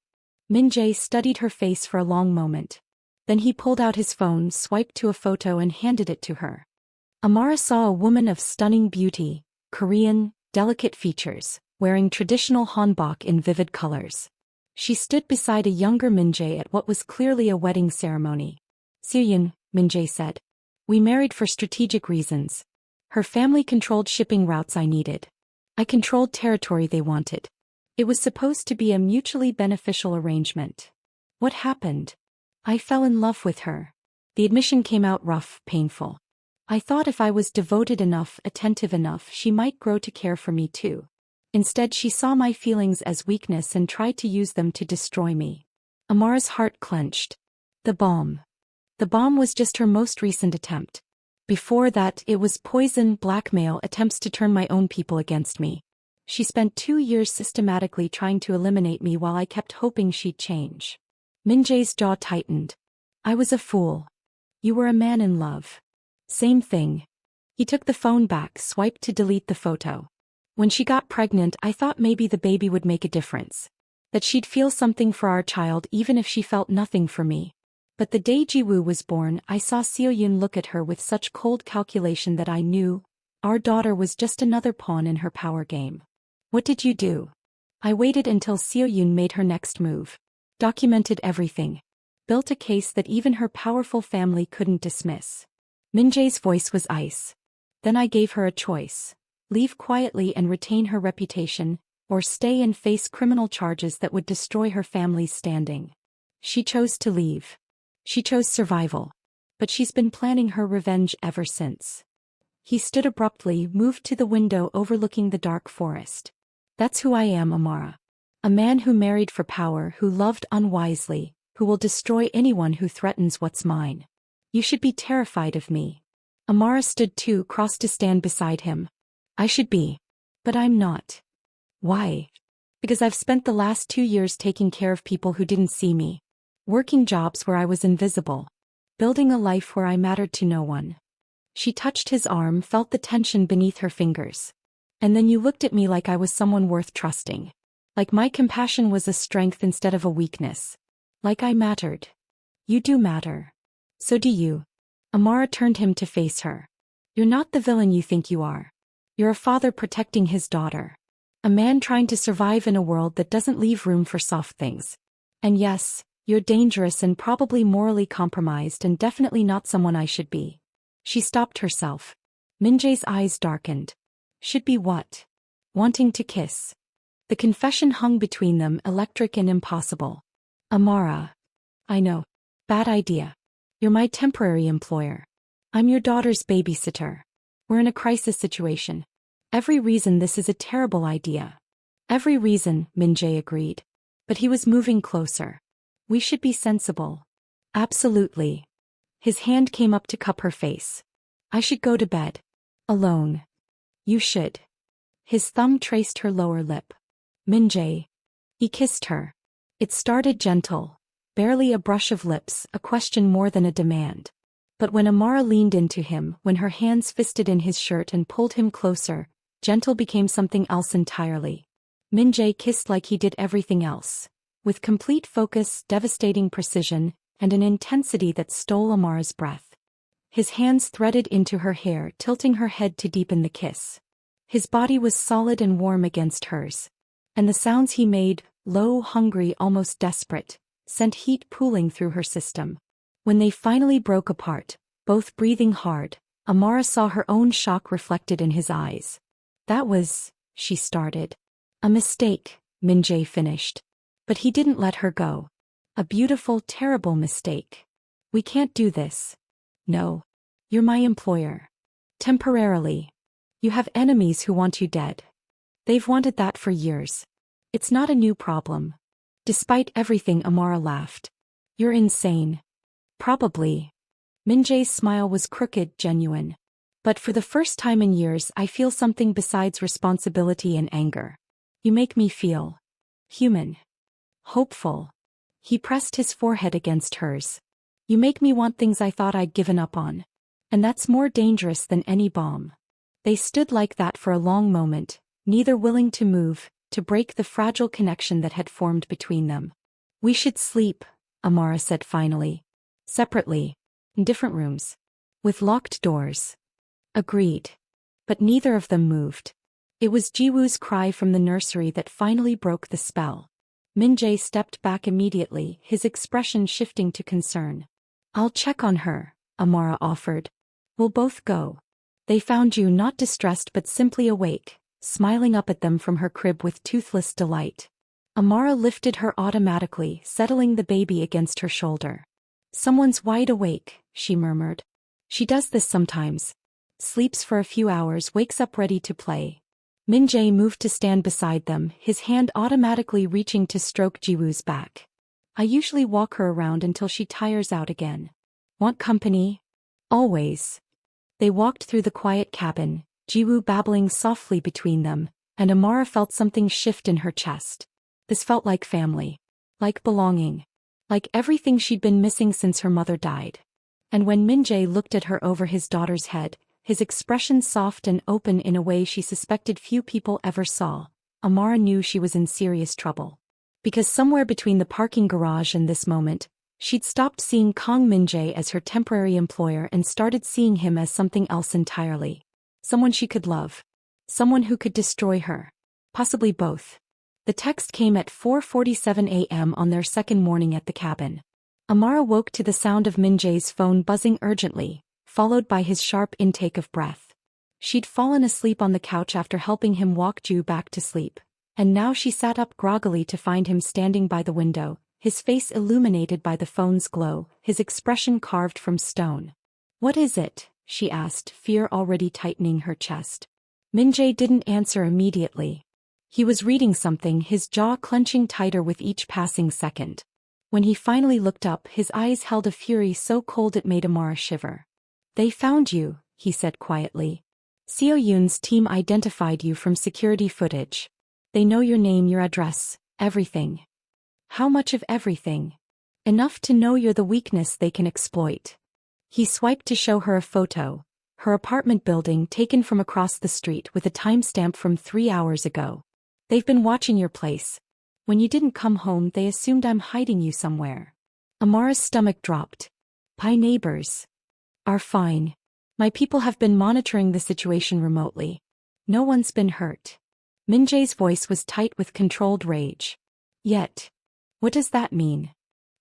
Min-jae studied her face for a long moment. Then he pulled out his phone, swiped to a photo and handed it to her. Amara saw a woman of stunning beauty, Korean, delicate features, wearing traditional hanbok in vivid colors. She stood beside a younger Min-jae at what was clearly a wedding ceremony. Seohyun, Min-jae said. We married for strategic reasons. Her family controlled shipping routes I needed. I controlled territory they wanted. It was supposed to be a mutually beneficial arrangement. What happened? I fell in love with her. The admission came out rough, painful. I thought if I was devoted enough, attentive enough, she might grow to care for me too. Instead, she saw my feelings as weakness and tried to use them to destroy me. Amara's heart clenched. The bomb. The bomb was just her most recent attempt. Before that, it was poison, blackmail, attempts to turn my own people against me. She spent 2 years systematically trying to eliminate me while I kept hoping she'd change. Min-jae's jaw tightened. I was a fool. You were a man in love. Same thing. He took the phone back, swiped to delete the photo. When she got pregnant, I thought maybe the baby would make a difference. That she'd feel something for our child even if she felt nothing for me. But the day Jiwoo was born, I saw Seohyun look at her with such cold calculation that I knew our daughter was just another pawn in her power game. What did you do? I waited until Seohyun made her next move. Documented everything. Built a case that even her powerful family couldn't dismiss. Min-jae's voice was ice. Then I gave her a choice. Leave quietly and retain her reputation, or stay and face criminal charges that would destroy her family's standing. She chose to leave. She chose survival. But she's been planning her revenge ever since. He stood abruptly, moved to the window overlooking the dark forest. That's who I am, Amara. A man who married for power, who loved unwisely, who will destroy anyone who threatens what's mine. You should be terrified of me. Amara stood too, crossed to stand beside him. I should be. But I'm not. Why? Because I've spent the last 2 years taking care of people who didn't see me. Working jobs where I was invisible. Building a life where I mattered to no one. She touched his arm, felt the tension beneath her fingers. And then you looked at me like I was someone worth trusting. Like my compassion was a strength instead of a weakness. Like I mattered. You do matter. So do you. Amara turned him to face her. You're not the villain you think you are. You're a father protecting his daughter. A man trying to survive in a world that doesn't leave room for soft things. And yes, you're dangerous and probably morally compromised and definitely not someone I should be. She stopped herself. Min-jae's eyes darkened. Should be what? Wanting to kiss. The confession hung between them, electric and impossible. Amara. I know. Bad idea. You're my temporary employer. I'm your daughter's babysitter. We're in a crisis situation. Every reason this is a terrible idea. Every reason, Min-jae agreed. But he was moving closer. We should be sensible. Absolutely. His hand came up to cup her face. I should go to bed. Alone. You should. His thumb traced her lower lip. Min-jae. He kissed her. It started gentle. Barely a brush of lips, a question more than a demand. But when Amara leaned into him, when her hands fisted in his shirt and pulled him closer, gentle became something else entirely. Min-jae kissed like he did everything else. With complete focus, devastating precision, and an intensity that stole Amara's breath. His hands threaded into her hair, tilting her head to deepen the kiss. His body was solid and warm against hers. And the sounds he made, low, hungry, almost desperate, sent heat pooling through her system. When they finally broke apart, both breathing hard, Amara saw her own shock reflected in his eyes. That was, she started. A mistake, Min-jae finished. But he didn't let her go. A beautiful, terrible mistake. We can't do this. No. You're my employer. Temporarily. You have enemies who want you dead. They've wanted that for years. It's not a new problem. Despite everything, Amara laughed. You're insane. Probably. Min-jae's smile was crooked, genuine. But for the first time in years I feel something besides responsibility and anger. You make me feel human. Hopeful. He pressed his forehead against hers. You make me want things I thought I'd given up on. And that's more dangerous than any bomb. They stood like that for a long moment, neither willing to move, to break the fragile connection that had formed between them. We should sleep, Amara said finally. Separately. In different rooms. With locked doors. Agreed. But neither of them moved. It was Jiwoo's cry from the nursery that finally broke the spell. Min-jae stepped back immediately, his expression shifting to concern. I'll check on her, Amara offered. We'll both go. They found you not distressed but simply awake, smiling up at them from her crib with toothless delight. Amara lifted her automatically, settling the baby against her shoulder. Someone's wide awake, she murmured. She does this sometimes. Sleeps for a few hours, wakes up ready to play. Min-jae moved to stand beside them, his hand automatically reaching to stroke Jiwoo's back. I usually walk her around until she tires out again. Want company? Always. They walked through the quiet cabin, Jiwoo babbling softly between them, and Amara felt something shift in her chest. This felt like family. Like belonging. Like everything she'd been missing since her mother died. And when Min-jae looked at her over his daughter's head, his expression soft and open in a way she suspected few people ever saw, Amara knew she was in serious trouble. Because somewhere between the parking garage and this moment, she'd stopped seeing Kang Min-jae as her temporary employer and started seeing him as something else entirely. Someone she could love. Someone who could destroy her. Possibly both. The text came at 4:47 a.m. on their second morning at the cabin. Amara woke to the sound of Min-jae's phone buzzing urgently, followed by his sharp intake of breath. She'd fallen asleep on the couch after helping him walk Ju back to sleep, and now she sat up groggily to find him standing by the window, his face illuminated by the phone's glow, his expression carved from stone. What is it? she asked, fear already tightening her chest. Min-jae didn't answer immediately. He was reading something, his jaw clenching tighter with each passing second. When he finally looked up, his eyes held a fury so cold it made Amara shiver. They found you, he said quietly. Seo Yoon's team identified you from security footage. They know your name, your address, everything. How much of everything? Enough to know you're the weakness they can exploit. He swiped to show her a photo, her apartment building taken from across the street with a timestamp from 3 hours ago. They've been watching your place. When you didn't come home, they assumed I'm hiding you somewhere. Amara's stomach dropped. My neighbors are fine. My people have been monitoring the situation remotely. No one's been hurt. Min-jae's voice was tight with controlled rage. Yet, what does that mean?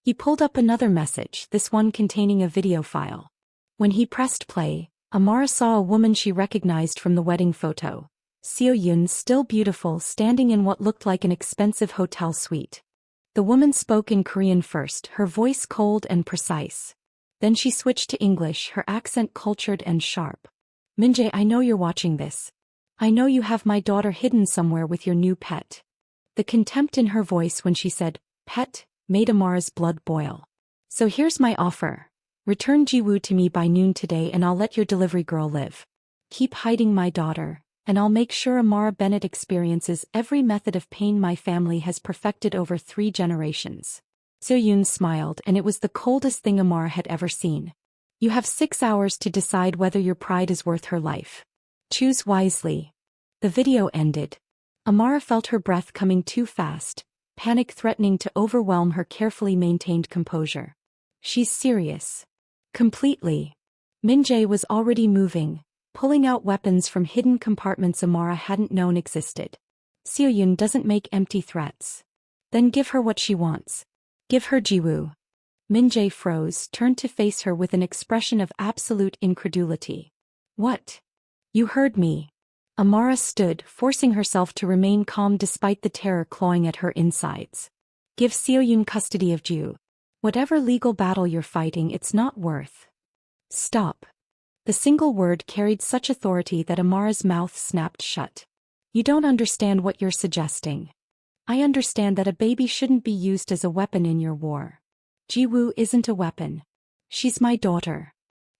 He pulled up another message, this one containing a video file. When he pressed play, Amara saw a woman she recognized from the wedding photo. Seo Yoon, still beautiful, standing in what looked like an expensive hotel suite. The woman spoke in Korean first, her voice cold and precise. Then she switched to English, her accent cultured and sharp. Min-jae, I know you're watching this. I know you have my daughter hidden somewhere with your new pet. The contempt in her voice when she said, pet, made Amara's blood boil. So here's my offer. Return Jiwoo to me by noon today and I'll let your delivery girl live. Keep hiding my daughter, and I'll make sure Amara Bennett experiences every method of pain my family has perfected over 3 generations. Seo Yoon smiled, and it was the coldest thing Amara had ever seen. You have 6 hours to decide whether your pride is worth her life. Choose wisely. The video ended. Amara felt her breath coming too fast, panic threatening to overwhelm her carefully maintained composure. She's serious. Completely. Min-jae was already moving, pulling out weapons from hidden compartments Amara hadn't known existed. Seo Yoon doesn't make empty threats. Then give her what she wants. Give her Jiwoo. Min-jae froze, turned to face her with an expression of absolute incredulity. What? You heard me. Amara stood, forcing herself to remain calm despite the terror clawing at her insides. Give Seo Yoon custody of Jiwoo. Whatever legal battle you're fighting, it's not worth. Stop. The single word carried such authority that Amara's mouth snapped shut. You don't understand what you're suggesting. I understand that a baby shouldn't be used as a weapon in your war. Jiwoo isn't a weapon. She's my daughter.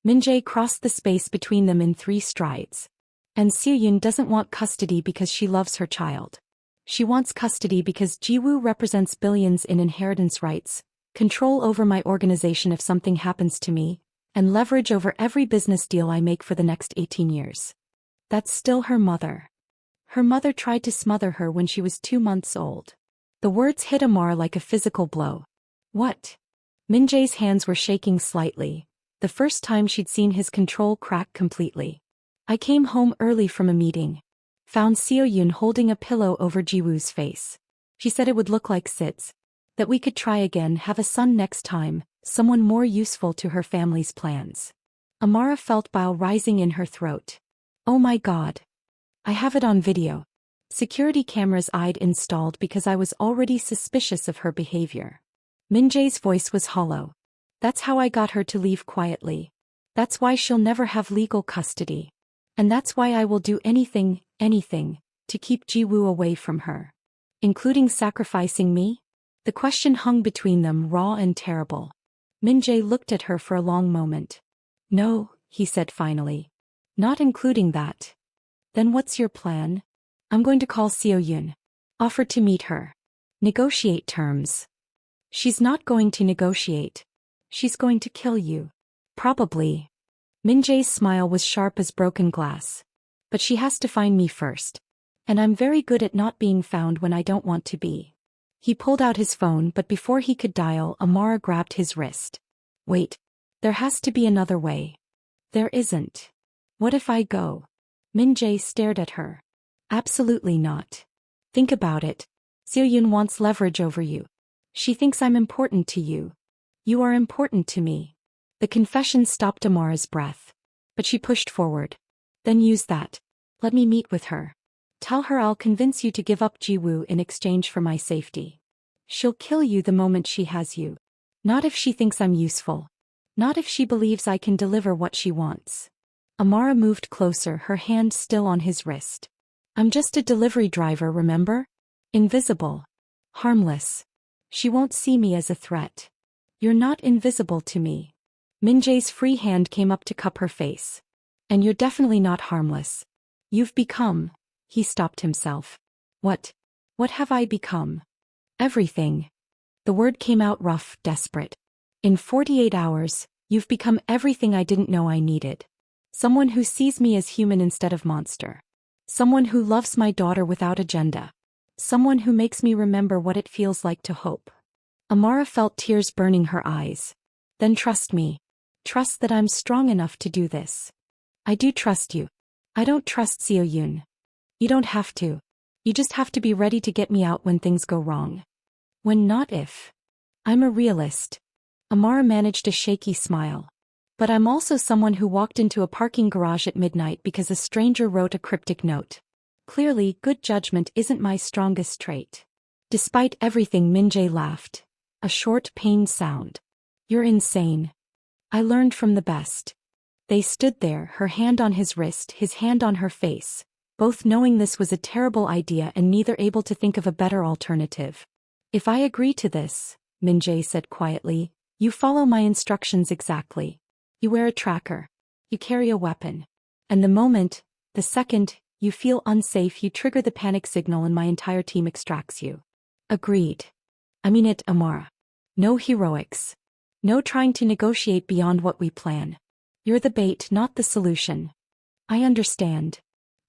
Min-jae crossed the space between them in 3 strides. And Seo Yoon doesn't want custody because she loves her child. She wants custody because Jiwoo represents billions in inheritance rights, control over my organization if something happens to me, and leverage over every business deal I make for the next 18 years. That's still her mother. Her mother tried to smother her when she was 2 months old. The words hit Amara like a physical blow. What? Min-jae's hands were shaking slightly, the first time she'd seen his control crack completely. I came home early from a meeting. Found Seo Yoon holding a pillow over Jiwoo's face. She said it would look like Sid's. That we could try again, have a son next time, someone more useful to her family's plans. Amara felt bile rising in her throat. Oh my God. I have it on video. Security cameras I'd installed because I was already suspicious of her behavior. Min-jae's voice was hollow. That's how I got her to leave quietly. That's why she'll never have legal custody. And that's why I will do anything, to keep Jiwoo away from her. Including sacrificing me? The question hung between them, raw and terrible. Min-jae looked at her for a long moment. No, he said finally. Not including that. Then what's your plan? I'm going to call Seo Yoon. Offer to meet her. Negotiate terms. She's not going to negotiate. She's going to kill you. Probably. Min-jae's smile was sharp as broken glass. But she has to find me first. And I'm very good at not being found when I don't want to be. He pulled out his phone, but before he could dial, Amara grabbed his wrist. Wait. There has to be another way. There isn't. What if I go? Min-jae stared at her. Absolutely not. Think about it. Seo Yoon wants leverage over you. She thinks I'm important to you. You are important to me. The confession stopped Amara's breath. But she pushed forward. Then use that. Let me meet with her. Tell her I'll convince you to give up Jiwoo in exchange for my safety. She'll kill you the moment she has you. Not if she thinks I'm useful. Not if she believes I can deliver what she wants. Amara moved closer, her hand still on his wrist. I'm just a delivery driver, remember? Invisible. Harmless. She won't see me as a threat. You're not invisible to me. Min-jae's free hand came up to cup her face. And you're definitely not harmless. You've become. He stopped himself. What? What have I become? Everything. The word came out rough, desperate. In 48 hours, you've become everything I didn't know I needed. Someone who sees me as human instead of monster. Someone who loves my daughter without agenda. Someone who makes me remember what it feels like to hope. Amara felt tears burning her eyes. Then trust me. Trust that I'm strong enough to do this. I do trust you. I don't trust Seo-yoon. You don't have to. You just have to be ready to get me out when things go wrong. When not if. I'm a realist. Amara managed a shaky smile. But I'm also someone who walked into a parking garage at midnight because a stranger wrote a cryptic note. Clearly, good judgment isn't my strongest trait. Despite everything, Min-jae laughed. A short, pained sound. You're insane. I learned from the best. They stood there, her hand on his wrist, his hand on her face, both knowing this was a terrible idea and neither able to think of a better alternative. If I agree to this, Min-jae said quietly, you follow my instructions exactly. You wear a tracker. You carry a weapon. And the second, you feel unsafe, you trigger the panic signal and my entire team extracts you. Agreed. I mean it, Amara. No heroics. No trying to negotiate beyond what we plan. You're the bait, not the solution. I understand.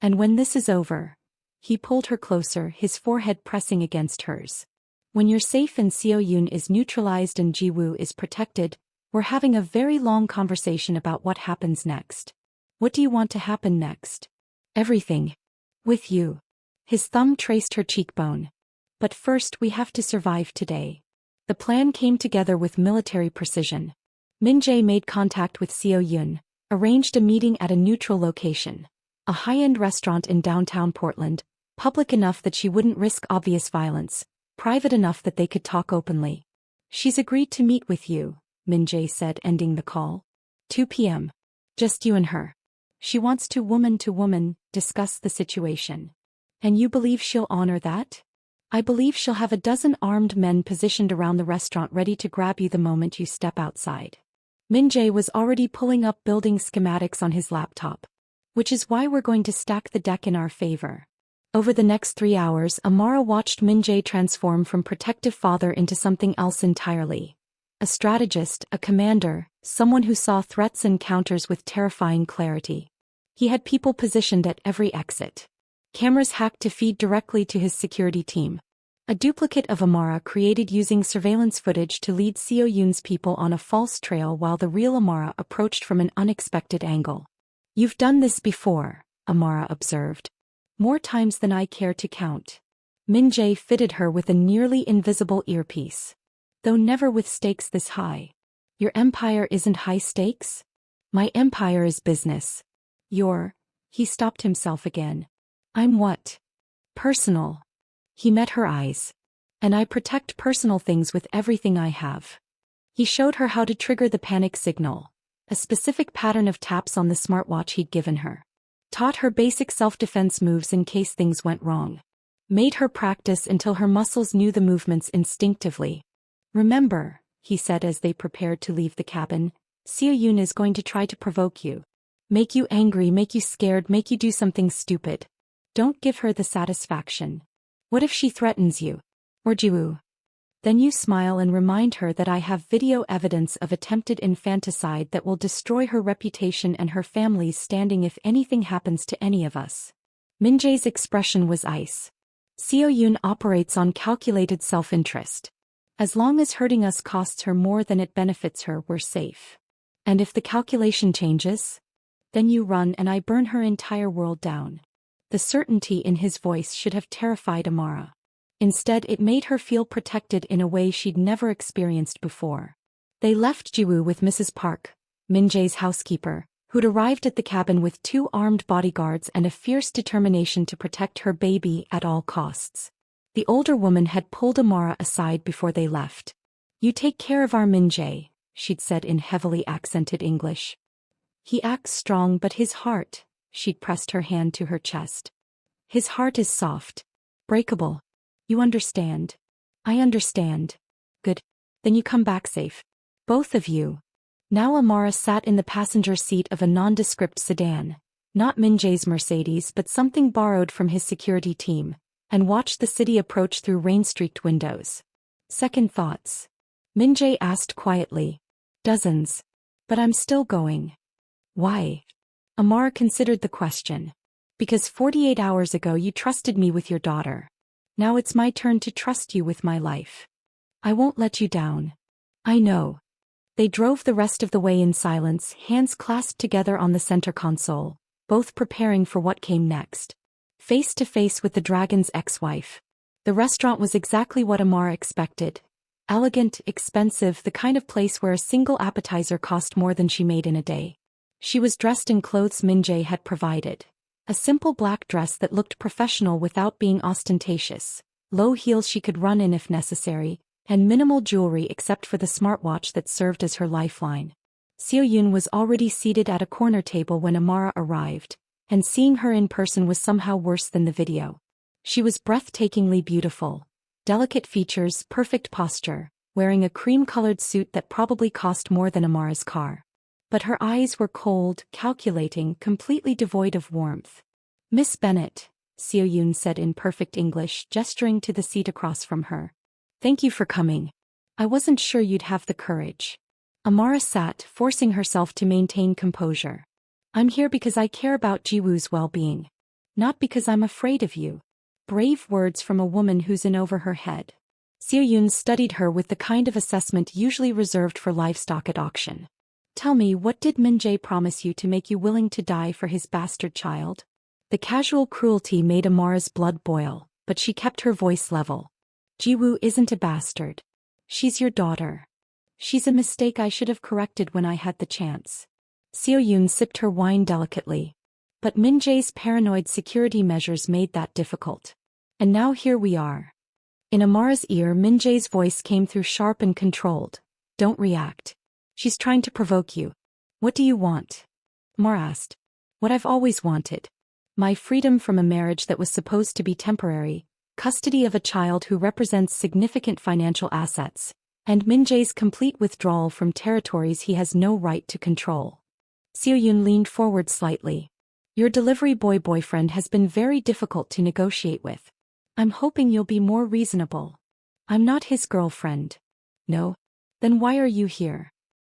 And when this is over, he pulled her closer, his forehead pressing against hers. When you're safe and Seo-yoon is neutralized and Ji-woo is protected, we're having a very long conversation about what happens next. What do you want to happen next? Everything. With you. His thumb traced her cheekbone. But first we have to survive today. The plan came together with military precision. Min-jae made contact with Seo-yoon, arranged a meeting at a neutral location. A high-end restaurant in downtown Portland, public enough that she wouldn't risk obvious violence, private enough that they could talk openly. She's agreed to meet with you, Min-jae said, ending the call. 2 p.m. Just you and her. She wants to woman, discuss the situation. And you believe she'll honor that? I believe she'll have a dozen armed men positioned around the restaurant ready to grab you the moment you step outside. Min-jae was already pulling up building schematics on his laptop. Which is why we're going to stack the deck in our favor. Over the next 3 hours, Amara watched Min-jae transform from protective father into something else entirely. A strategist, a commander, someone who saw threats and counters with terrifying clarity. He had people positioned at every exit. Cameras hacked to feed directly to his security team. A duplicate of Amara created using surveillance footage to lead Seo-yoon's people on a false trail while the real Amara approached from an unexpected angle. You've done this before, Amara observed. More times than I care to count. Min-jae fitted her with a nearly invisible earpiece. Though never with stakes this high. Your empire isn't high stakes? My empire is business. He stopped himself again. I'm what? Personal. He met her eyes. And I protect personal things with everything I have. He showed her how to trigger the panic signal. A specific pattern of taps on the smartwatch he'd given her. Taught her basic self-defense moves in case things went wrong. Made her practice until her muscles knew the movements instinctively. Remember, he said as they prepared to leave the cabin, Seo-yoon is going to try to provoke you. Make you angry, make you scared, make you do something stupid. Don't give her the satisfaction. What if she threatens you? Or Ji-woo? Then you smile and remind her that I have video evidence of attempted infanticide that will destroy her reputation and her family's standing if anything happens to any of us. Min-jae's expression was ice. Seo-yoon operates on calculated self-interest. As long as hurting us costs her more than it benefits her, we're safe. And if the calculation changes? Then you run and I burn her entire world down. The certainty in his voice should have terrified Amara. Instead, it made her feel protected in a way she'd never experienced before. They left Ji-woo with Mrs. Park, Min-jae's housekeeper, who'd arrived at the cabin with 2 armed bodyguards and a fierce determination to protect her baby at all costs. The older woman had pulled Amara aside before they left. You take care of our Min-jae, she'd said in heavily accented English. He acts strong but his heart, she'd pressed her hand to her chest. His heart is soft. Breakable. You understand. I understand. Good. Then you come back safe. Both of you. Now Amara sat in the passenger seat of a nondescript sedan, not Min-jae's Mercedes but something borrowed from his security team, and watched the city approach through rain-streaked windows. Second thoughts. Min-jae asked quietly. Dozens. But I'm still going. Why? Amara considered the question. Because 48 hours ago you trusted me with your daughter. Now it's my turn to trust you with my life. I won't let you down. I know. They drove the rest of the way in silence, hands clasped together on the center console, both preparing for what came next. Face to face with the dragon's ex-wife. The restaurant was exactly what Amara expected. Elegant, expensive, the kind of place where a single appetizer cost more than she made in a day. She was dressed in clothes Min-jae had provided. A simple black dress that looked professional without being ostentatious, low heels she could run in if necessary, and minimal jewelry except for the smartwatch that served as her lifeline. Seo-yoon was already seated at a corner table when Amara arrived, and seeing her in person was somehow worse than the video. She was breathtakingly beautiful. Delicate features, perfect posture, wearing a cream-colored suit that probably cost more than Amara's car. But her eyes were cold, calculating, completely devoid of warmth. Miss Bennett, Seo-yoon said in perfect English, gesturing to the seat across from her. Thank you for coming. I wasn't sure you'd have the courage. Amara sat, forcing herself to maintain composure. I'm here because I care about Jiwoo's well-being. Not because I'm afraid of you. Brave words from a woman who's in over her head. Seo-yoon studied her with the kind of assessment usually reserved for livestock at auction. Tell me, what did Min-jae promise you to make you willing to die for his bastard child? The casual cruelty made Amara's blood boil, but she kept her voice level. Jiwoo isn't a bastard. She's your daughter. She's a mistake I should have corrected when I had the chance. Seo-yoon sipped her wine delicately. But Min-jae's paranoid security measures made that difficult. And now here we are. In Amara's ear, Min-jae's voice came through sharp and controlled. Don't react. She's trying to provoke you. What do you want? Amara asked. What I've always wanted. My freedom from a marriage that was supposed to be temporary, custody of a child who represents significant financial assets, and Min-jae's complete withdrawal from territories he has no right to control. Seo-yoon leaned forward slightly. Your delivery boy boyfriend has been very difficult to negotiate with. I'm hoping you'll be more reasonable. I'm not his girlfriend. No? Then why are you here?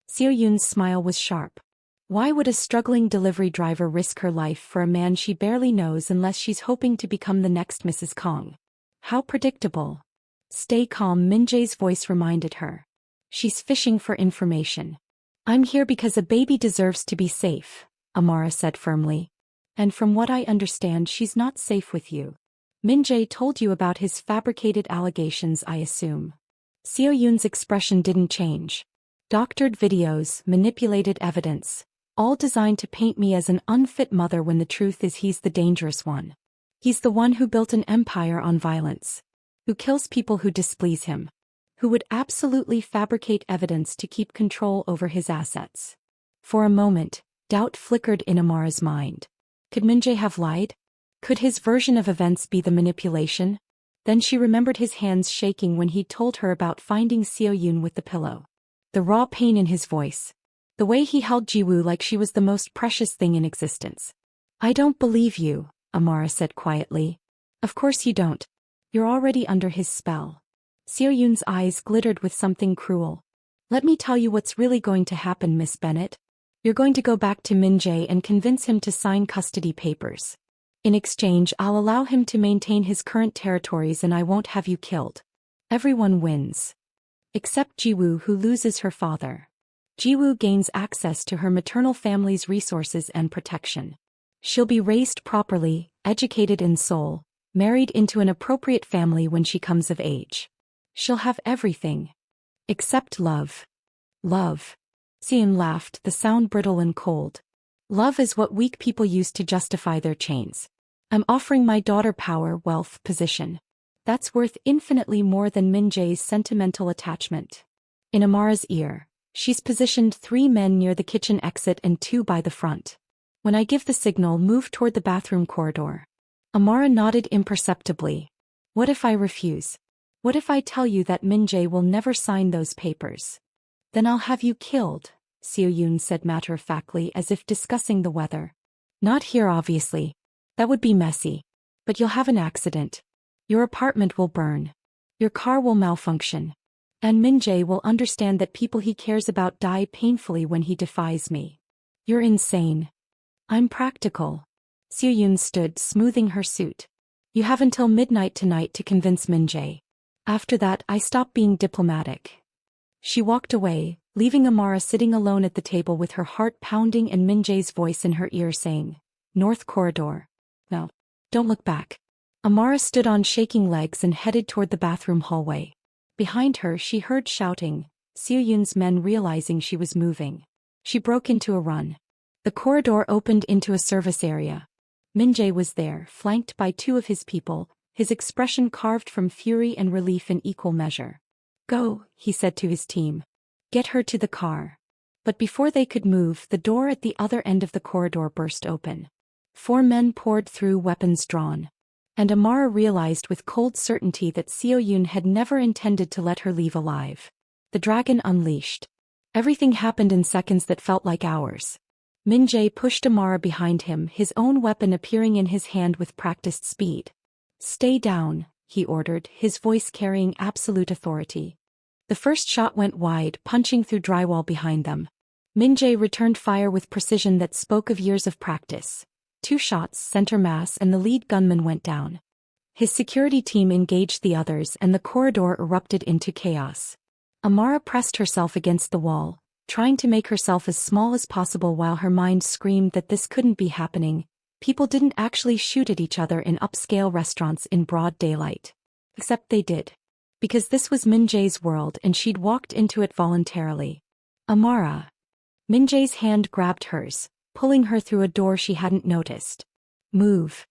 Seo-yoon's smile was sharp. Why would a struggling delivery driver risk her life for a man she barely knows unless she's hoping to become the next Mrs. Kong? How predictable. Stay calm, Min-jae's voice reminded her. She's fishing for information. I'm here because a baby deserves to be safe, Amara said firmly. And from what I understand, she's not safe with you. Min-jae told you about his fabricated allegations, I assume. Seo-yoon's expression didn't change. Doctored videos, manipulated evidence, all designed to paint me as an unfit mother when the truth is he's the dangerous one. He's the one who built an empire on violence. Who kills people who displease him. Who would absolutely fabricate evidence to keep control over his assets. For a moment, doubt flickered in Amara's mind. Could Min-jae have lied? Could his version of events be the manipulation? Then she remembered his hands shaking when he'd told her about finding Seo-yoon with the pillow. The raw pain in his voice. The way he held Jiwoo like she was the most precious thing in existence. I don't believe you, Amara said quietly. Of course you don't. You're already under his spell. Seo-yoon's eyes glittered with something cruel. Let me tell you what's really going to happen, Miss Bennett. You're going to go back to Min-jae and convince him to sign custody papers. In exchange, I'll allow him to maintain his current territories and I won't have you killed. Everyone wins. Except Jiwoo, who loses her father. Jiwoo gains access to her maternal family's resources and protection. She'll be raised properly, educated in Seoul, married into an appropriate family when she comes of age. She'll have everything. Except love. Love. Seon laughed, the sound brittle and cold. Love is what weak people use to justify their chains. I'm offering my daughter power, wealth, position. That's worth infinitely more than Min-jae's sentimental attachment. In Amara's ear, She's positioned 3 men near the kitchen exit and 2 by the front. When I give the signal, move toward the bathroom corridor. Amara nodded imperceptibly. What if I refuse? What if I tell you that Min-jae will never sign those papers? Then I'll have you killed, Seo-yoon said matter-of-factly as if discussing the weather. Not here obviously. That would be messy. But you'll have an accident. Your apartment will burn. Your car will malfunction. And Min-jae will understand that people he cares about die painfully when he defies me. You're insane. I'm practical. Seo-yoon stood, smoothing her suit. You have until midnight tonight to convince Min-jae. After that, I stop being diplomatic. She walked away, leaving Amara sitting alone at the table with her heart pounding and Min-jae's voice in her ear saying, North Corridor. No. Don't look back. Amara stood on shaking legs and headed toward the bathroom hallway. Behind her she heard shouting, Seo-yoon's men realizing she was moving. She broke into a run. The corridor opened into a service area. Min-jae was there, flanked by 2 of his people, his expression carved from fury and relief in equal measure. Go, he said to his team. Get her to the car. But before they could move, the door at the other end of the corridor burst open. 4 men poured through, weapons drawn. And Amara realized with cold certainty that Seo-yoon had never intended to let her leave alive. The dragon unleashed. Everything happened in seconds that felt like hours. Min-jae pushed Amara behind him, his own weapon appearing in his hand with practiced speed. Stay down, he ordered, his voice carrying absolute authority. The first shot went wide, punching through drywall behind them. Min-jae returned fire with precision that spoke of years of practice. 2 shots, center mass, and the lead gunman went down. His security team engaged the others and the corridor erupted into chaos. Amara pressed herself against the wall, trying to make herself as small as possible while her mind screamed that this couldn't be happening. People didn't actually shoot at each other in upscale restaurants in broad daylight. Except they did. Because this was Min-jae's world and she'd walked into it voluntarily. Amara. Min-jae's hand grabbed hers, pulling her through a door she hadn't noticed. Move.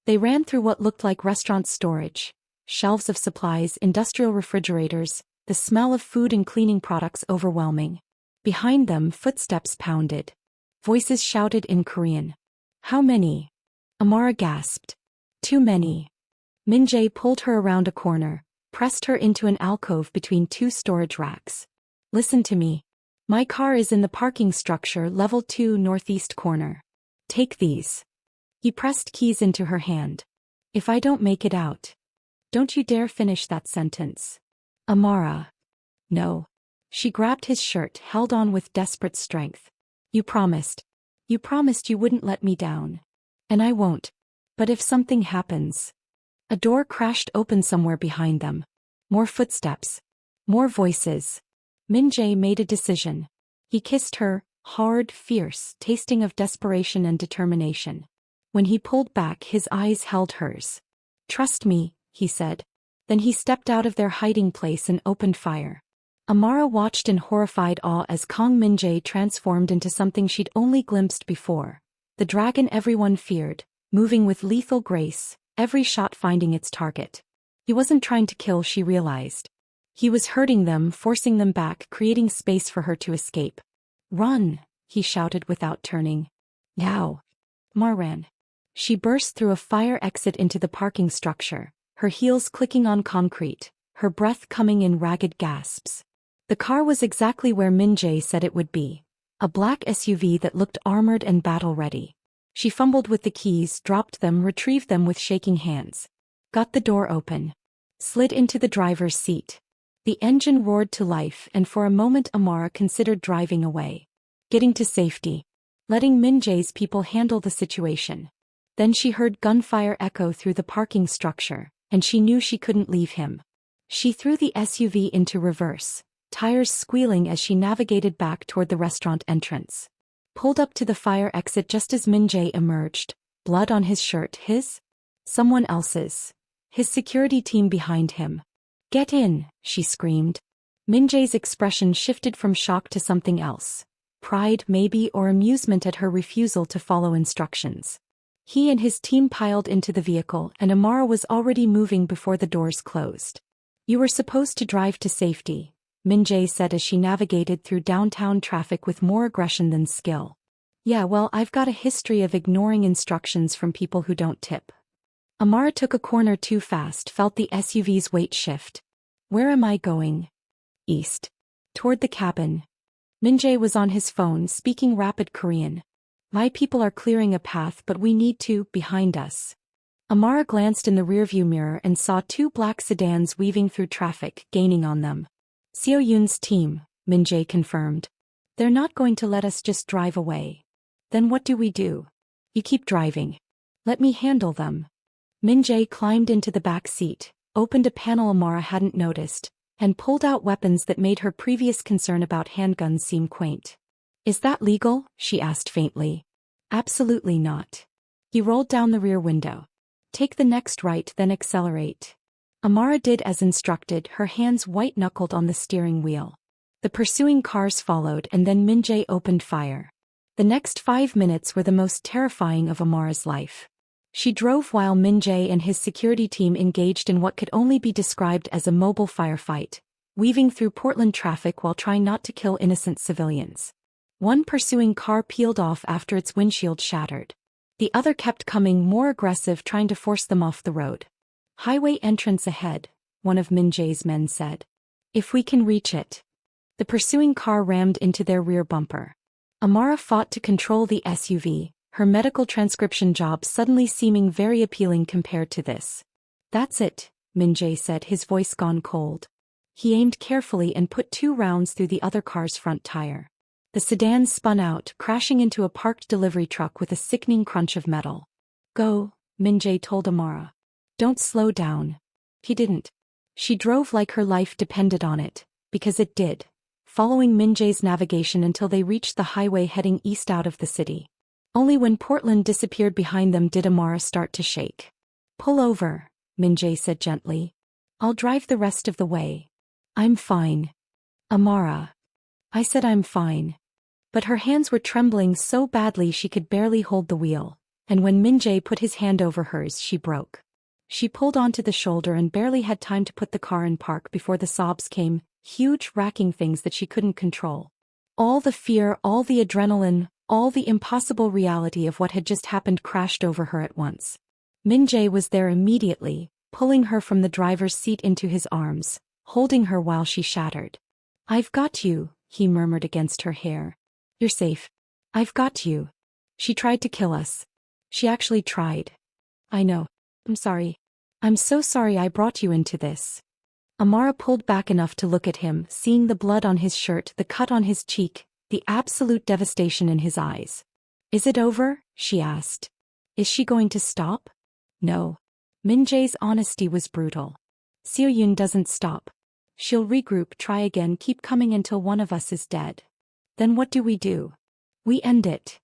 They ran through what looked like restaurant storage, shelves of supplies, industrial refrigerators, the smell of food and cleaning products overwhelming. Behind them, footsteps pounded. Voices shouted in Korean. How many? Amara gasped. Too many. Min-jae pulled her around a corner, pressed her into an alcove between 2 storage racks. Listen to me. My car is in the parking structure, level 2 northeast corner. Take these. He pressed keys into her hand. If I don't make it out. Don't you dare finish that sentence. Amara. No. She grabbed his shirt, held on with desperate strength. You promised. You promised you wouldn't let me down. And I won't. But if something happens. A door crashed open somewhere behind them. More footsteps. More voices. Min-jae made a decision. He kissed her, hard, fierce, tasting of desperation and determination. When he pulled back, his eyes held hers. Trust me, he said. Then he stepped out of their hiding place and opened fire. Amara watched in horrified awe as Kang Min-jae transformed into something she'd only glimpsed before. The dragon everyone feared, moving with lethal grace, every shot finding its target. He wasn't trying to kill, she realized. He was hurting them, forcing them back, creating space for her to escape. Run, he shouted without turning. Now. Amara ran. She burst through a fire exit into the parking structure, her heels clicking on concrete, her breath coming in ragged gasps. The car was exactly where Min-jae said it would be. A black SUV that looked armored and battle-ready. She fumbled with the keys, dropped them, retrieved them with shaking hands. Got the door open. Slid into the driver's seat. The engine roared to life and for a moment Amara considered driving away. Getting to safety. Letting Min-jae's people handle the situation. Then she heard gunfire echo through the parking structure, and she knew she couldn't leave him. She threw the SUV into reverse, tires squealing as she navigated back toward the restaurant entrance. Pulled up to the fire exit just as Min-jae emerged, blood on his shirt, his? Someone else's. His security team behind him. Get in, she screamed. Min-jae's expression shifted from shock to something else. Pride, maybe, or amusement at her refusal to follow instructions. He and his team piled into the vehicle and Amara was already moving before the doors closed. You were supposed to drive to safety, Min-jae said as she navigated through downtown traffic with more aggression than skill. Yeah, well, I've got a history of ignoring instructions from people who don't tip. Amara took a corner too fast, felt the SUV's weight shift. Where am I going? East. Toward the cabin. Min-jae was on his phone, speaking rapid Korean. My people are clearing a path, but we need to, behind us. Amara glanced in the rearview mirror and saw two black sedans weaving through traffic, gaining on them. Seo-yoon's team, Min-jae confirmed. They're not going to let us just drive away. Then what do we do? You keep driving. Let me handle them. Min-jae climbed into the back seat, opened a panel Amara hadn't noticed, and pulled out weapons that made her previous concern about handguns seem quaint. Is that legal? She asked faintly. Absolutely not. He rolled down the rear window. Take the next right, then accelerate. Amara did as instructed, her hands white-knuckled on the steering wheel. The pursuing cars followed, and then Min-jae opened fire. The next 5 minutes were the most terrifying of Amara's life. She drove while Min-jae and his security team engaged in what could only be described as a mobile firefight, weaving through Portland traffic while trying not to kill innocent civilians. One pursuing car peeled off after its windshield shattered. The other kept coming, more aggressive, trying to force them off the road. Highway entrance ahead, one of Min-jae's men said. If we can reach it. The pursuing car rammed into their rear bumper. Amara fought to control the SUV, her medical transcription job suddenly seeming very appealing compared to this. That's it, Min-jae said, his voice gone cold. He aimed carefully and put 2 rounds through the other car's front tire. The sedan spun out, crashing into a parked delivery truck with a sickening crunch of metal. Go, Min-jae told Amara. Don't slow down. He didn't. She drove like her life depended on it, because it did, following Min-jae's navigation until they reached the highway heading east out of the city. Only when Portland disappeared behind them did Amara start to shake. Pull over, Min-jae said gently. I'll drive the rest of the way. I'm fine. Amara. I said I'm fine. But her hands were trembling so badly she could barely hold the wheel, and when Min-jae put his hand over hers she broke. She pulled onto the shoulder and barely had time to put the car in park before the sobs came, huge racking things that she couldn't control. All the fear, all the adrenaline, all the impossible reality of what had just happened crashed over her at once. Min-jae was there immediately, pulling her from the driver's seat into his arms, holding her while she shattered. I've got you, he murmured against her hair. You're safe. I've got you. She tried to kill us. She actually tried. I know. I'm sorry. I'm so sorry I brought you into this. Amara pulled back enough to look at him, seeing the blood on his shirt, the cut on his cheek, the absolute devastation in his eyes. Is it over? She asked. Is she going to stop? No. Min-jae's honesty was brutal. Seo-yoon doesn't stop. She'll regroup, try again, keep coming until one of us is dead. Then what do? We end it.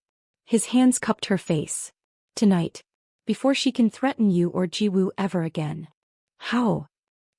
His hands cupped her face. Tonight. Before she can threaten you or Jiwoo ever again. How?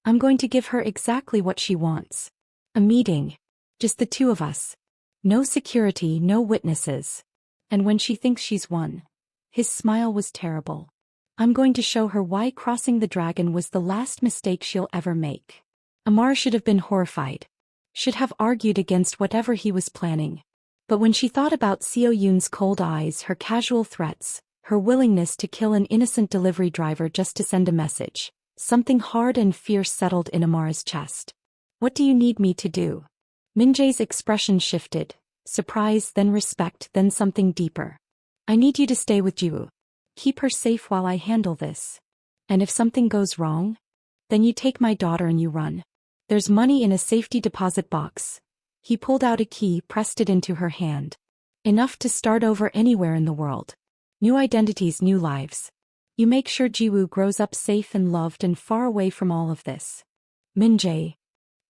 I'm going to give her exactly what she wants. A meeting. Just the 2 of us. No security, no witnesses. And when she thinks she's won. His smile was terrible. I'm going to show her why crossing the dragon was the last mistake she'll ever make. Amara should have been horrified. Should have argued against whatever he was planning. But when she thought about Seo-yoon's cold eyes, her casual threats, her willingness to kill an innocent delivery driver just to send a message, something hard and fierce settled in Amara's chest. What do you need me to do? Min-jae's expression shifted, surprise, then respect, then something deeper. I need you to stay with Jiwoo. Keep her safe while I handle this. And if something goes wrong? Then you take my daughter and you run. There's money in a safety deposit box. He pulled out a key, pressed it into her hand. Enough to start over anywhere in the world. New identities, new lives. You make sure Jiwoo grows up safe and loved and far away from all of this. Min-jae.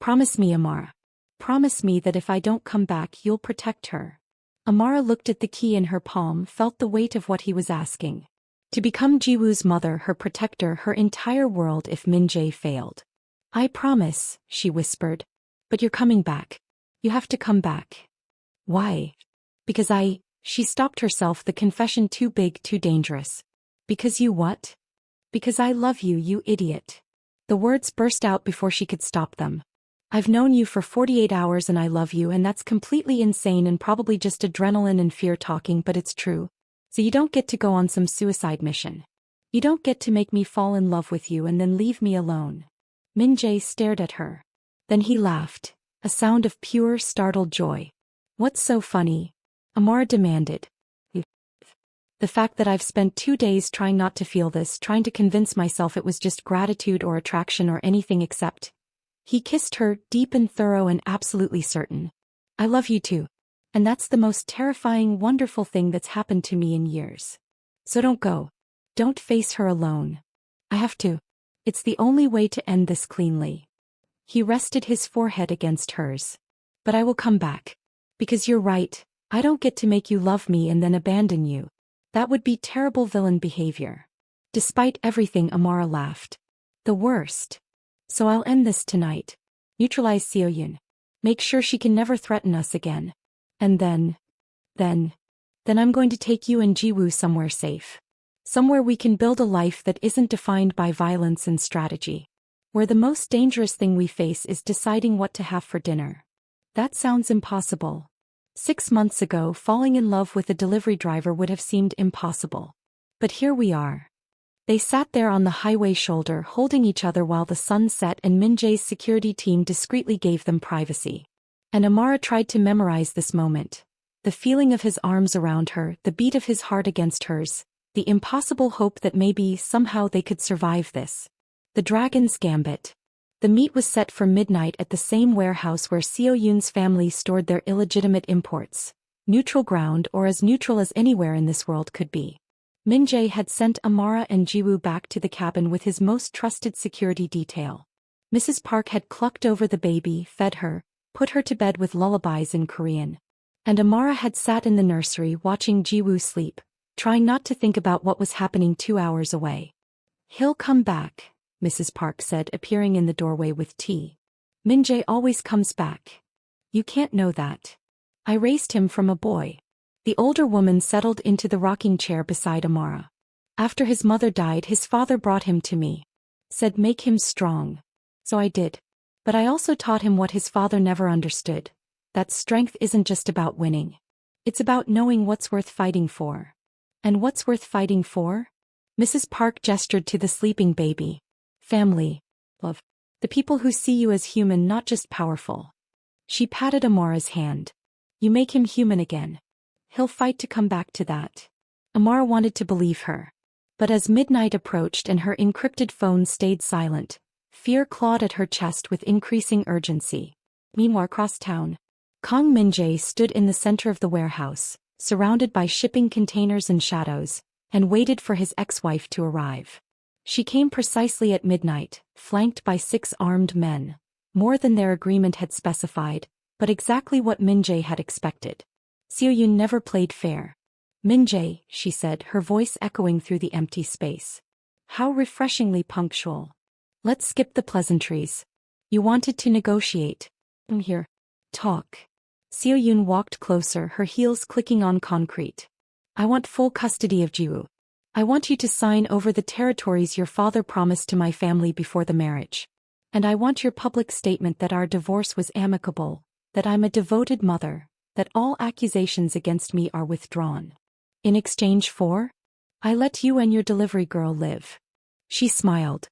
Promise me, Amara. Promise me that if I don't come back you'll protect her. Amara looked at the key in her palm, felt the weight of what he was asking. To become Jiwoo's mother, her protector, her entire world if Min-jae failed. I promise, she whispered. But you're coming back. You have to come back. Why? Because She stopped herself, the confession too big, too dangerous. Because you what? Because I love you, you idiot. The words burst out before she could stop them. I've known you for 48 hours and I love you, and that's completely insane and probably just adrenaline and fear talking, but it's true. So you don't get to go on some suicide mission. You don't get to make me fall in love with you and then leave me alone. Min-jae stared at her. Then he laughed, a sound of pure, startled joy. What's so funny? Amara demanded. The fact that I've spent 2 days trying not to feel this, trying to convince myself it was just gratitude or attraction or anything except. He kissed her, deep and thorough and absolutely certain. I love you too. And that's the most terrifying, wonderful thing that's happened to me in years. So don't go. Don't face her alone. I have to. It's the only way to end this cleanly. He rested his forehead against hers. But I will come back. Because you're right, I don't get to make you love me and then abandon you. That would be terrible villain behavior. Despite everything, Amara laughed. The worst. So I'll end this tonight. Neutralize Seo-yoon. Make sure she can never threaten us again. And then I'm going to take you and Ji-woo somewhere safe. Somewhere we can build a life that isn't defined by violence and strategy. Where the most dangerous thing we face is deciding what to have for dinner. That sounds impossible. 6 months ago, falling in love with a delivery driver would have seemed impossible. But here we are. They sat there on the highway shoulder holding each other while the sun set, and Min-jae's security team discreetly gave them privacy. And Amara tried to memorize this moment. The feeling of his arms around her, the beat of his heart against hers, the impossible hope that maybe, somehow they could survive this. The Dragon's Gambit. The meet was set for midnight at the same warehouse where Seo-yoon's family stored their illegitimate imports. Neutral ground, or as neutral as anywhere in this world could be. Min-jae had sent Amara and Ji-woo back to the cabin with his most trusted security detail. Mrs. Park had clucked over the baby, fed her, put her to bed with lullabies in Korean. And Amara had sat in the nursery watching Ji-woo sleep, trying not to think about what was happening 2 hours away. He'll come back, Mrs. Park said, appearing in the doorway with tea. Min-jae always comes back. You can't know that. I raised him from a boy. The older woman settled into the rocking chair beside Amara. After his mother died, his father brought him to me. Said make him strong. So I did. But I also taught him what his father never understood. That strength isn't just about winning. It's about knowing what's worth fighting for. And what's worth fighting for? Mrs. Park gestured to the sleeping baby. Family. Love. The people who see you as human, not just powerful. She patted Amara's hand. You make him human again. He'll fight to come back to that. Amara wanted to believe her. But as midnight approached and her encrypted phone stayed silent, fear clawed at her chest with increasing urgency. Meanwhile, across town, Kang Min-jae stood in the center of the warehouse, surrounded by shipping containers and shadows, and waited for his ex-wife to arrive. She came precisely at midnight, flanked by 6 armed men. More than their agreement had specified, but exactly what Min-jae had expected. Seo-yoon never played fair. Min-jae, she said, her voice echoing through the empty space. How refreshingly punctual. Let's skip the pleasantries. You wanted to negotiate. I'm here. Talk. Seo-yoon walked closer, her heels clicking on concrete. I want full custody of Ji-woo. I want you to sign over the territories your father promised to my family before the marriage. And I want your public statement that our divorce was amicable, that I'm a devoted mother, that all accusations against me are withdrawn. In exchange for? I let you and your delivery girl live. She smiled.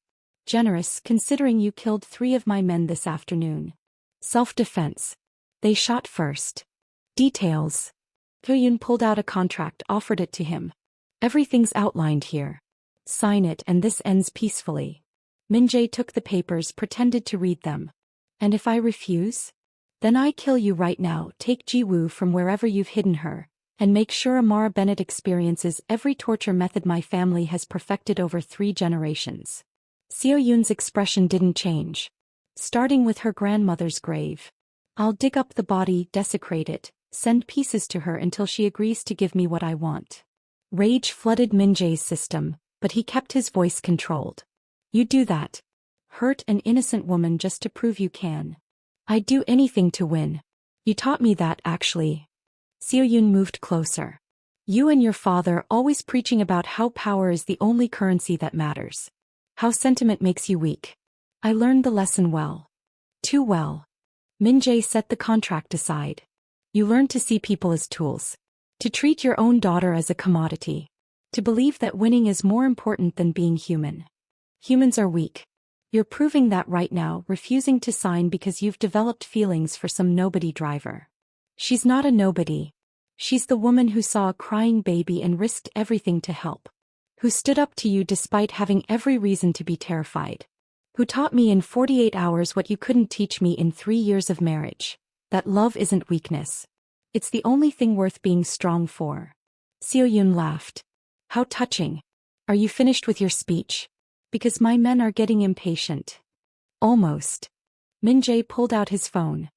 Generous, considering you killed 3 of my men this afternoon. Self-defense. They shot first. Details. Hyun pulled out a contract, offered it to him. Everything's outlined here. Sign it and this ends peacefully. Min-jae took the papers, pretended to read them. And if I refuse? Then I kill you right now. Take Ji-woo from wherever you've hidden her, and make sure Amara Bennett experiences every torture method my family has perfected over 3 generations. Seo-yoon's expression didn't change. Starting with her grandmother's grave. I'll dig up the body, desecrate it, send pieces to her until she agrees to give me what I want. Rage flooded Min-jae's system, but he kept his voice controlled. You do that. Hurt an innocent woman just to prove you can. I'd do anything to win. You taught me that, actually. Seo-yoon moved closer. You and your father always preaching about how power is the only currency that matters. How sentiment makes you weak. I learned the lesson well. Too well. Min-jae set the contract aside. You learn to see people as tools. To treat your own daughter as a commodity. To believe that winning is more important than being human. Humans are weak. You're proving that right now, refusing to sign because you've developed feelings for some nobody driver. She's not a nobody. She's the woman who saw a crying baby and risked everything to help. Who stood up to you despite having every reason to be terrified. Who taught me in 48 hours what you couldn't teach me in 3 years of marriage. That love isn't weakness. It's the only thing worth being strong for. Seo-yoon laughed. How touching. Are you finished with your speech? Because my men are getting impatient. Almost. Min-jae pulled out his phone.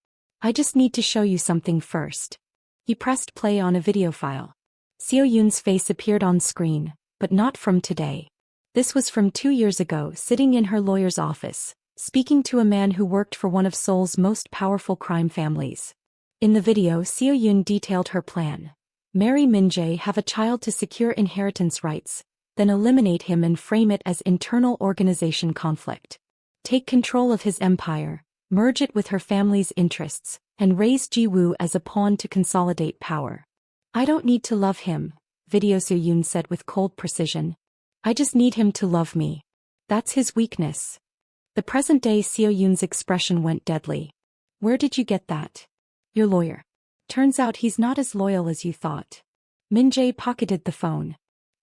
I just need to show you something first. He pressed play on a video file. Seo-yoon's face appeared on screen, but not from today. This was from 2 years ago, sitting in her lawyer's office, speaking to a man who worked for one of Seoul's most powerful crime families. In the video, Seo-yoon detailed her plan. Marry Min-jae, have a child to secure inheritance rights, then eliminate him and frame it as internal organization conflict. Take control of his empire, merge it with her family's interests, and raise Ji-woo as a pawn to consolidate power. I don't need to love him, Video Seo-yoon said with cold precision. I just need him to love me. That's his weakness. The present-day Seo-yoon's expression went deadly. Where did you get that? Your lawyer. Turns out he's not as loyal as you thought. Min-jae pocketed the phone.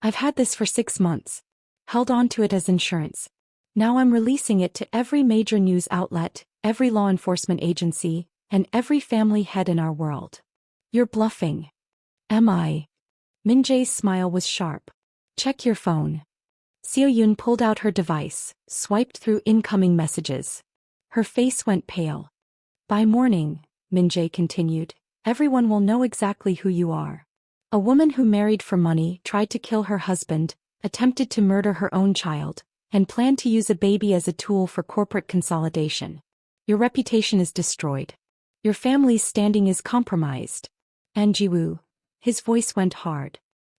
I've had this for 6 months. Held on to it as insurance. Now I'm releasing it to every major news outlet, every law enforcement agency, and every family head in our world. You're bluffing. Am I? Min-jae's smile was sharp. Check your phone. Seo-yoon pulled out her device, swiped through incoming messages. Her face went pale. By morning, Min-jae continued, everyone will know exactly who you are. A woman who married for money, tried to kill her husband, attempted to murder her own child, and planned to use a baby as a tool for corporate consolidation. Your reputation is destroyed. Your family's standing is compromised. And Ji-woo. His voice went hard.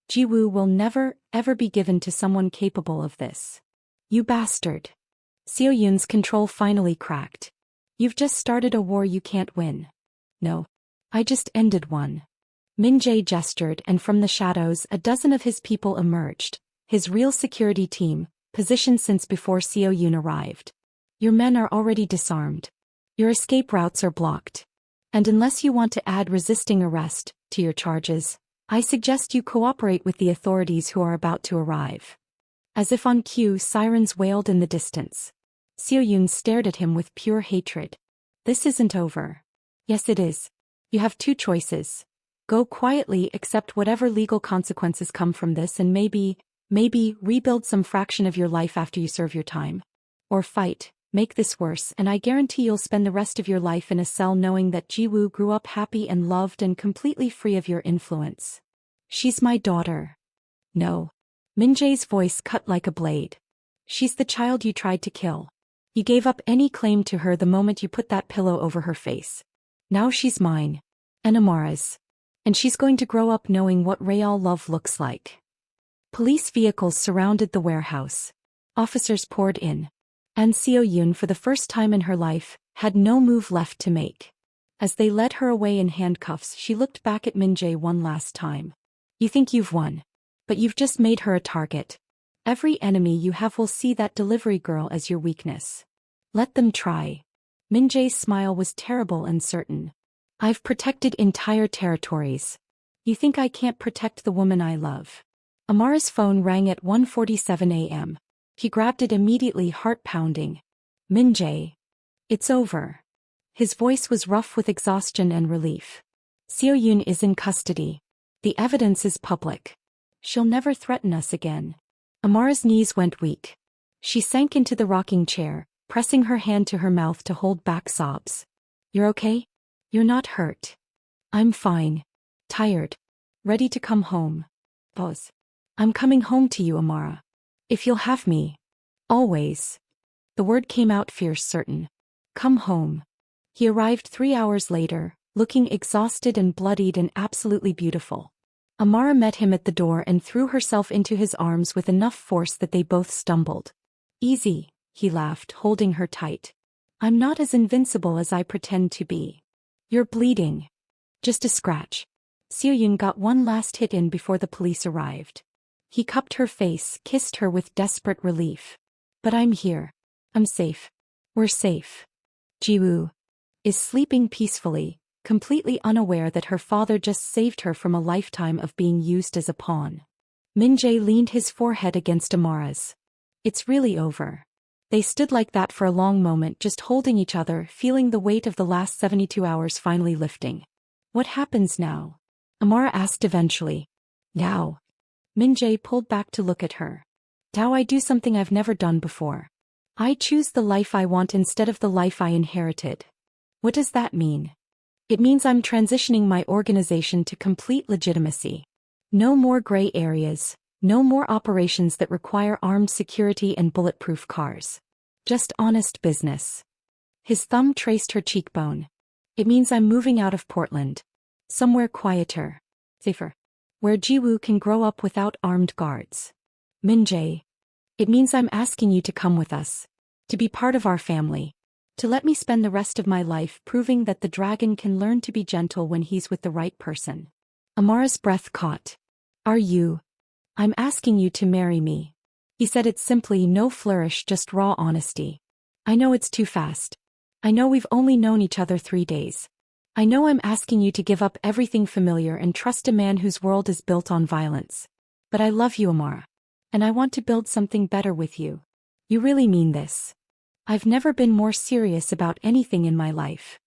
Ji-woo will never, ever be given to someone capable of this. You bastard. Seo-yoon's control finally cracked. You've just started a war you can't win. No. I just ended one. Min-jae gestured, and from the shadows a dozen of his people emerged, his real security team, positioned since before Seo-yoon arrived. Your men are already disarmed. Your escape routes are blocked. And unless you want to add resisting arrest to your charges, I suggest you cooperate with the authorities who are about to arrive. As if on cue, sirens wailed in the distance. Seo-yoon stared at him with pure hatred. This isn't over. Yes, it is. You have 2 choices. Go quietly, accept whatever legal consequences come from this, and maybe rebuild some fraction of your life after you serve your time. Or fight, make this worse, and I guarantee you'll spend the rest of your life in a cell knowing that Ji-woo grew up happy and loved and completely free of your influence. She's my daughter. No. Min-jae's voice cut like a blade. She's the child you tried to kill. You gave up any claim to her the moment you put that pillow over her face. Now she's mine. And Amara's. And she's going to grow up knowing what real love looks like. Police vehicles surrounded the warehouse. Officers poured in. And Seo-yoon, for the first time in her life, had no move left to make. As they led her away in handcuffs, she looked back at Min-jae one last time. You think you've won. But you've just made her a target. Every enemy you have will see that delivery girl as your weakness. Let them try. Min-jae's smile was terrible and certain. I've protected entire territories. You think I can't protect the woman I love? Amara's phone rang at 1:47 a.m. He grabbed it immediately, heart pounding. Min-jae. It's over. His voice was rough with exhaustion and relief. Seo-yoon is in custody. The evidence is public. She'll never threaten us again. Amara's knees went weak. She sank into the rocking chair, pressing her hand to her mouth to hold back sobs. You're okay? You're not hurt. I'm fine. Tired. Ready to come home. Pause. I'm coming home to you, Amara. If you'll have me. Always. The word came out fierce, certain. Come home. He arrived 3 hours later, looking exhausted and bloodied and absolutely beautiful. Amara met him at the door and threw herself into his arms with enough force that they both stumbled. Easy, he laughed, holding her tight. I'm not as invincible as I pretend to be. You're bleeding. Just a scratch. Soo-yoon got one last hit in before the police arrived. He cupped her face, kissed her with desperate relief. But I'm here. I'm safe. We're safe. Ji-woo is sleeping peacefully, completely unaware that her father just saved her from a lifetime of being used as a pawn. Min-jae leaned his forehead against Amara's. It's really over. They stood like that for a long moment, just holding each other, feeling the weight of the last 72 hours finally lifting. What happens now? Amara asked eventually. Now. Min-jae pulled back to look at her. Now I do something I've never done before. I choose the life I want instead of the life I inherited. What does that mean? It means I'm transitioning my organization to complete legitimacy. No more gray areas, no more operations that require armed security and bulletproof cars. Just honest business. His thumb traced her cheekbone. It means I'm moving out of Portland. Somewhere quieter. Safer. Where Ji-woo can grow up without armed guards. Min-jae. It means I'm asking you to come with us. To be part of our family. To let me spend the rest of my life proving that the dragon can learn to be gentle when he's with the right person. Amara's breath caught. Are you? I'm asking you to marry me. He said it simply, no flourish, just raw honesty. I know it's too fast. I know we've only known each other 3 days. I know I'm asking you to give up everything familiar and trust a man whose world is built on violence. But I love you, Amara. And I want to build something better with you. You really mean this? I've never been more serious about anything in my life.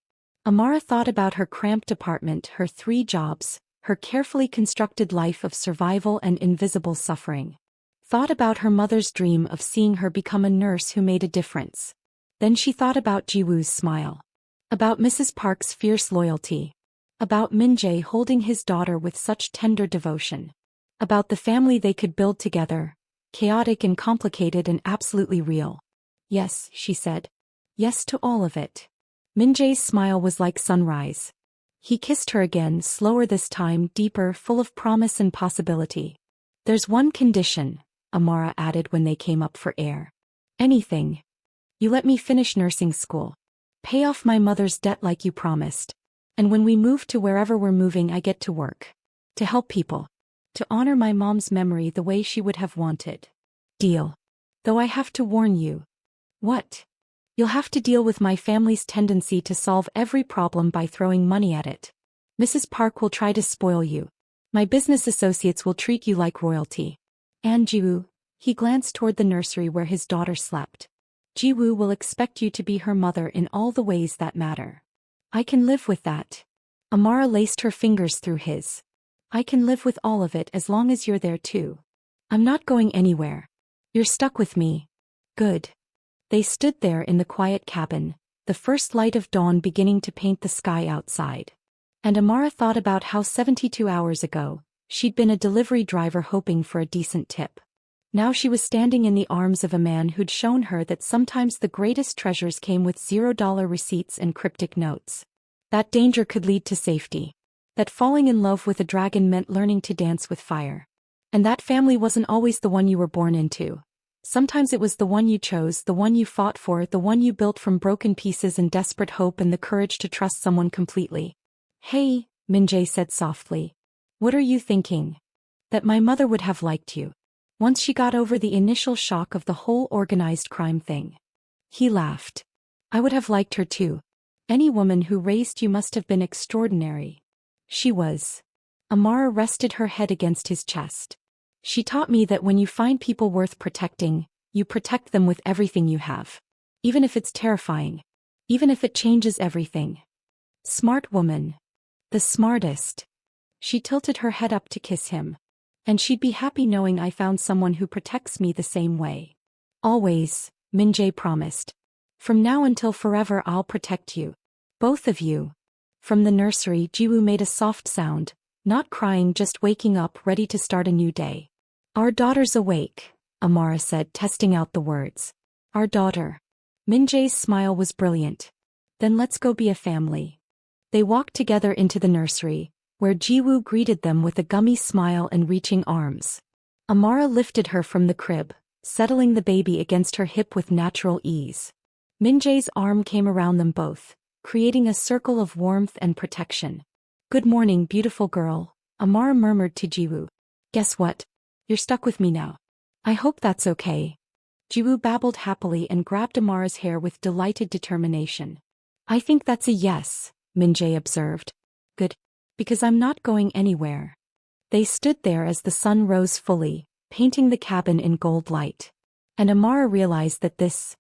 Amara thought about her cramped apartment, her 3 jobs, her carefully constructed life of survival and invisible suffering. Thought about her mother's dream of seeing her become a nurse who made a difference. Then she thought about Ji-woo's smile. About Mrs. Park's fierce loyalty. About Min-jae holding his daughter with such tender devotion. About the family they could build together, chaotic and complicated and absolutely real. Yes, she said. Yes to all of it. Min-jae's smile was like sunrise. He kissed her again, slower this time, deeper, full of promise and possibility. There's one condition, Amara added when they came up for air. Anything. You let me finish nursing school. Pay off my mother's debt like you promised. And when we move to wherever we're moving, I get to work. To help people. To honor my mom's memory the way she would have wanted. Deal. Though I have to warn you. What? You'll have to deal with my family's tendency to solve every problem by throwing money at it. Mrs. Park will try to spoil you. My business associates will treat you like royalty. And Ji-woo, he glanced toward the nursery where his daughter slept. Ji-woo will expect you to be her mother in all the ways that matter. I can live with that. Amara laced her fingers through his. I can live with all of it as long as you're there too. I'm not going anywhere. You're stuck with me. Good. They stood there in the quiet cabin, the first light of dawn beginning to paint the sky outside. And Amara thought about how 72 hours ago, she'd been a delivery driver hoping for a decent tip. Now she was standing in the arms of a man who'd shown her that sometimes the greatest treasures came with $0 receipts and cryptic notes. That danger could lead to safety. That falling in love with a dragon meant learning to dance with fire. And that family wasn't always the one you were born into. Sometimes it was the one you chose, the one you fought for, the one you built from broken pieces and desperate hope and the courage to trust someone completely. Hey, Min-jae said softly. What are you thinking? That my mother would have liked you. Once she got over the initial shock of the whole organized crime thing. He laughed. I would have liked her too. Any woman who raised you must have been extraordinary. She was. Amara rested her head against his chest. She taught me that when you find people worth protecting, you protect them with everything you have. Even if it's terrifying. Even if it changes everything. Smart woman. The smartest. She tilted her head up to kiss him. And she'd be happy knowing I found someone who protects me the same way. Always, Min-jae promised. From now until forever I'll protect you. Both of you. From the nursery, Ji-woo made a soft sound, not crying, just waking up, ready to start a new day. Our daughter's awake, Amara said, testing out the words. Our daughter. Min-jae's smile was brilliant. Then let's go be a family. They walked together into the nursery, where Ji-woo greeted them with a gummy smile and reaching arms. Amara lifted her from the crib, settling the baby against her hip with natural ease. Min-jae's arm came around them both, creating a circle of warmth and protection. "Good morning, beautiful girl," Amara murmured to Jiwoo. "Guess what? You're stuck with me now. I hope that's okay." Jiwoo babbled happily and grabbed Amara's hair with delighted determination. "I think that's a yes," Min-jae observed. "Good. Because I'm not going anywhere." They stood there as the sun rose fully, painting the cabin in gold light. And Amara realized that this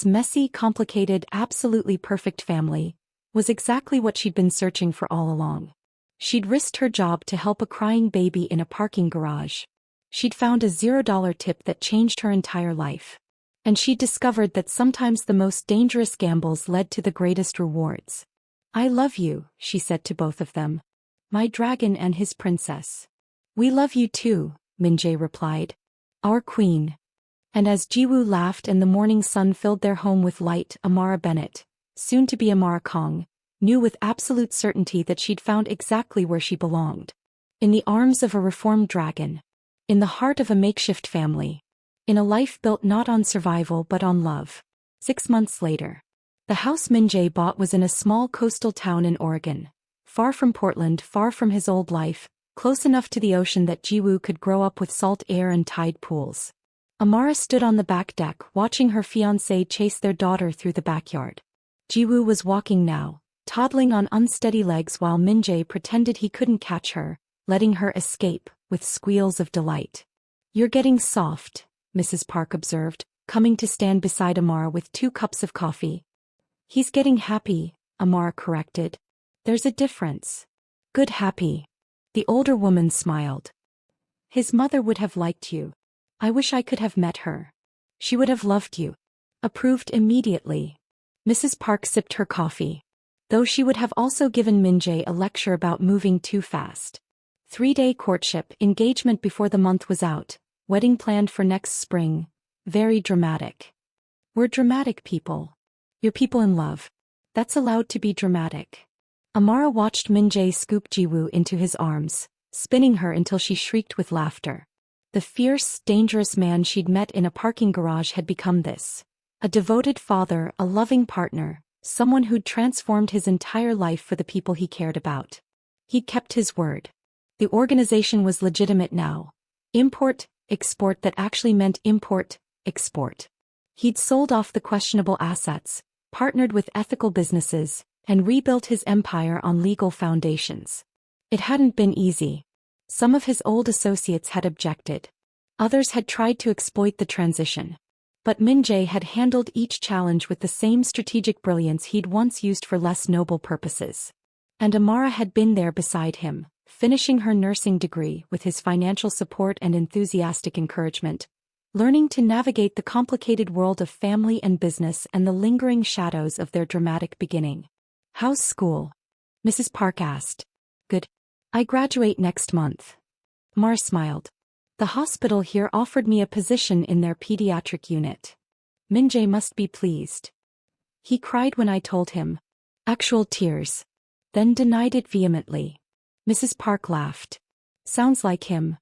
messy, complicated, absolutely perfect family was exactly what she'd been searching for all along. She'd risked her job to help a crying baby in a parking garage. She'd found a $0 tip that changed her entire life. And she'd discovered that sometimes the most dangerous gambles led to the greatest rewards. "I love you," she said to both of them. "My dragon and his princess." "We love you too," Min-jae replied. "Our queen." And as Jiwoo laughed and the morning sun filled their home with light, Amara Bennett, soon to be Amara Kong, knew with absolute certainty that she'd found exactly where she belonged. In the arms of a reformed dragon. In the heart of a makeshift family. In a life built not on survival but on love. 6 months later. The house Min-jae bought was in a small coastal town in Oregon. Far from Portland, far from his old life, close enough to the ocean that Jiwoo could grow up with salt air and tide pools. Amara stood on the back deck watching her fiancé chase their daughter through the backyard. Jiwoo was walking now, toddling on unsteady legs while Min-jae pretended he couldn't catch her, letting her escape, with squeals of delight. "You're getting soft," Mrs. Park observed, coming to stand beside Amara with 2 cups of coffee. "He's getting happy," Amara corrected. "There's a difference." "Good happy." The older woman smiled. "His mother would have liked you. I wish I could have met her. She would have loved you." Approved immediately. Mrs. Park sipped her coffee. Though she would have also given Min-jae a lecture about moving too fast. 3-day courtship, engagement before the month was out, wedding planned for next spring. Very dramatic. "We're dramatic people. You're people in love. That's allowed to be dramatic." Amara watched Min-jae scoop Jiwoo into his arms, spinning her until she shrieked with laughter. The fierce, dangerous man she'd met in a parking garage had become this. A devoted father, a loving partner, someone who'd transformed his entire life for the people he cared about. He'd kept his word. The organization was legitimate now. Import, export that actually meant import, export. He'd sold off the questionable assets, partnered with ethical businesses, and rebuilt his empire on legal foundations. It hadn't been easy. Some of his old associates had objected. Others had tried to exploit the transition. But Min-jae had handled each challenge with the same strategic brilliance he'd once used for less noble purposes. And Amara had been there beside him, finishing her nursing degree with his financial support and enthusiastic encouragement, learning to navigate the complicated world of family and business and the lingering shadows of their dramatic beginning. "How's school?" Mrs. Park asked. "Good. I graduate next month." Amara smiled. "The hospital here offered me a position in their pediatric unit. Min-jae must be pleased. He cried when I told him. Actual tears. Then denied it vehemently." Mrs. Park laughed. "Sounds like him."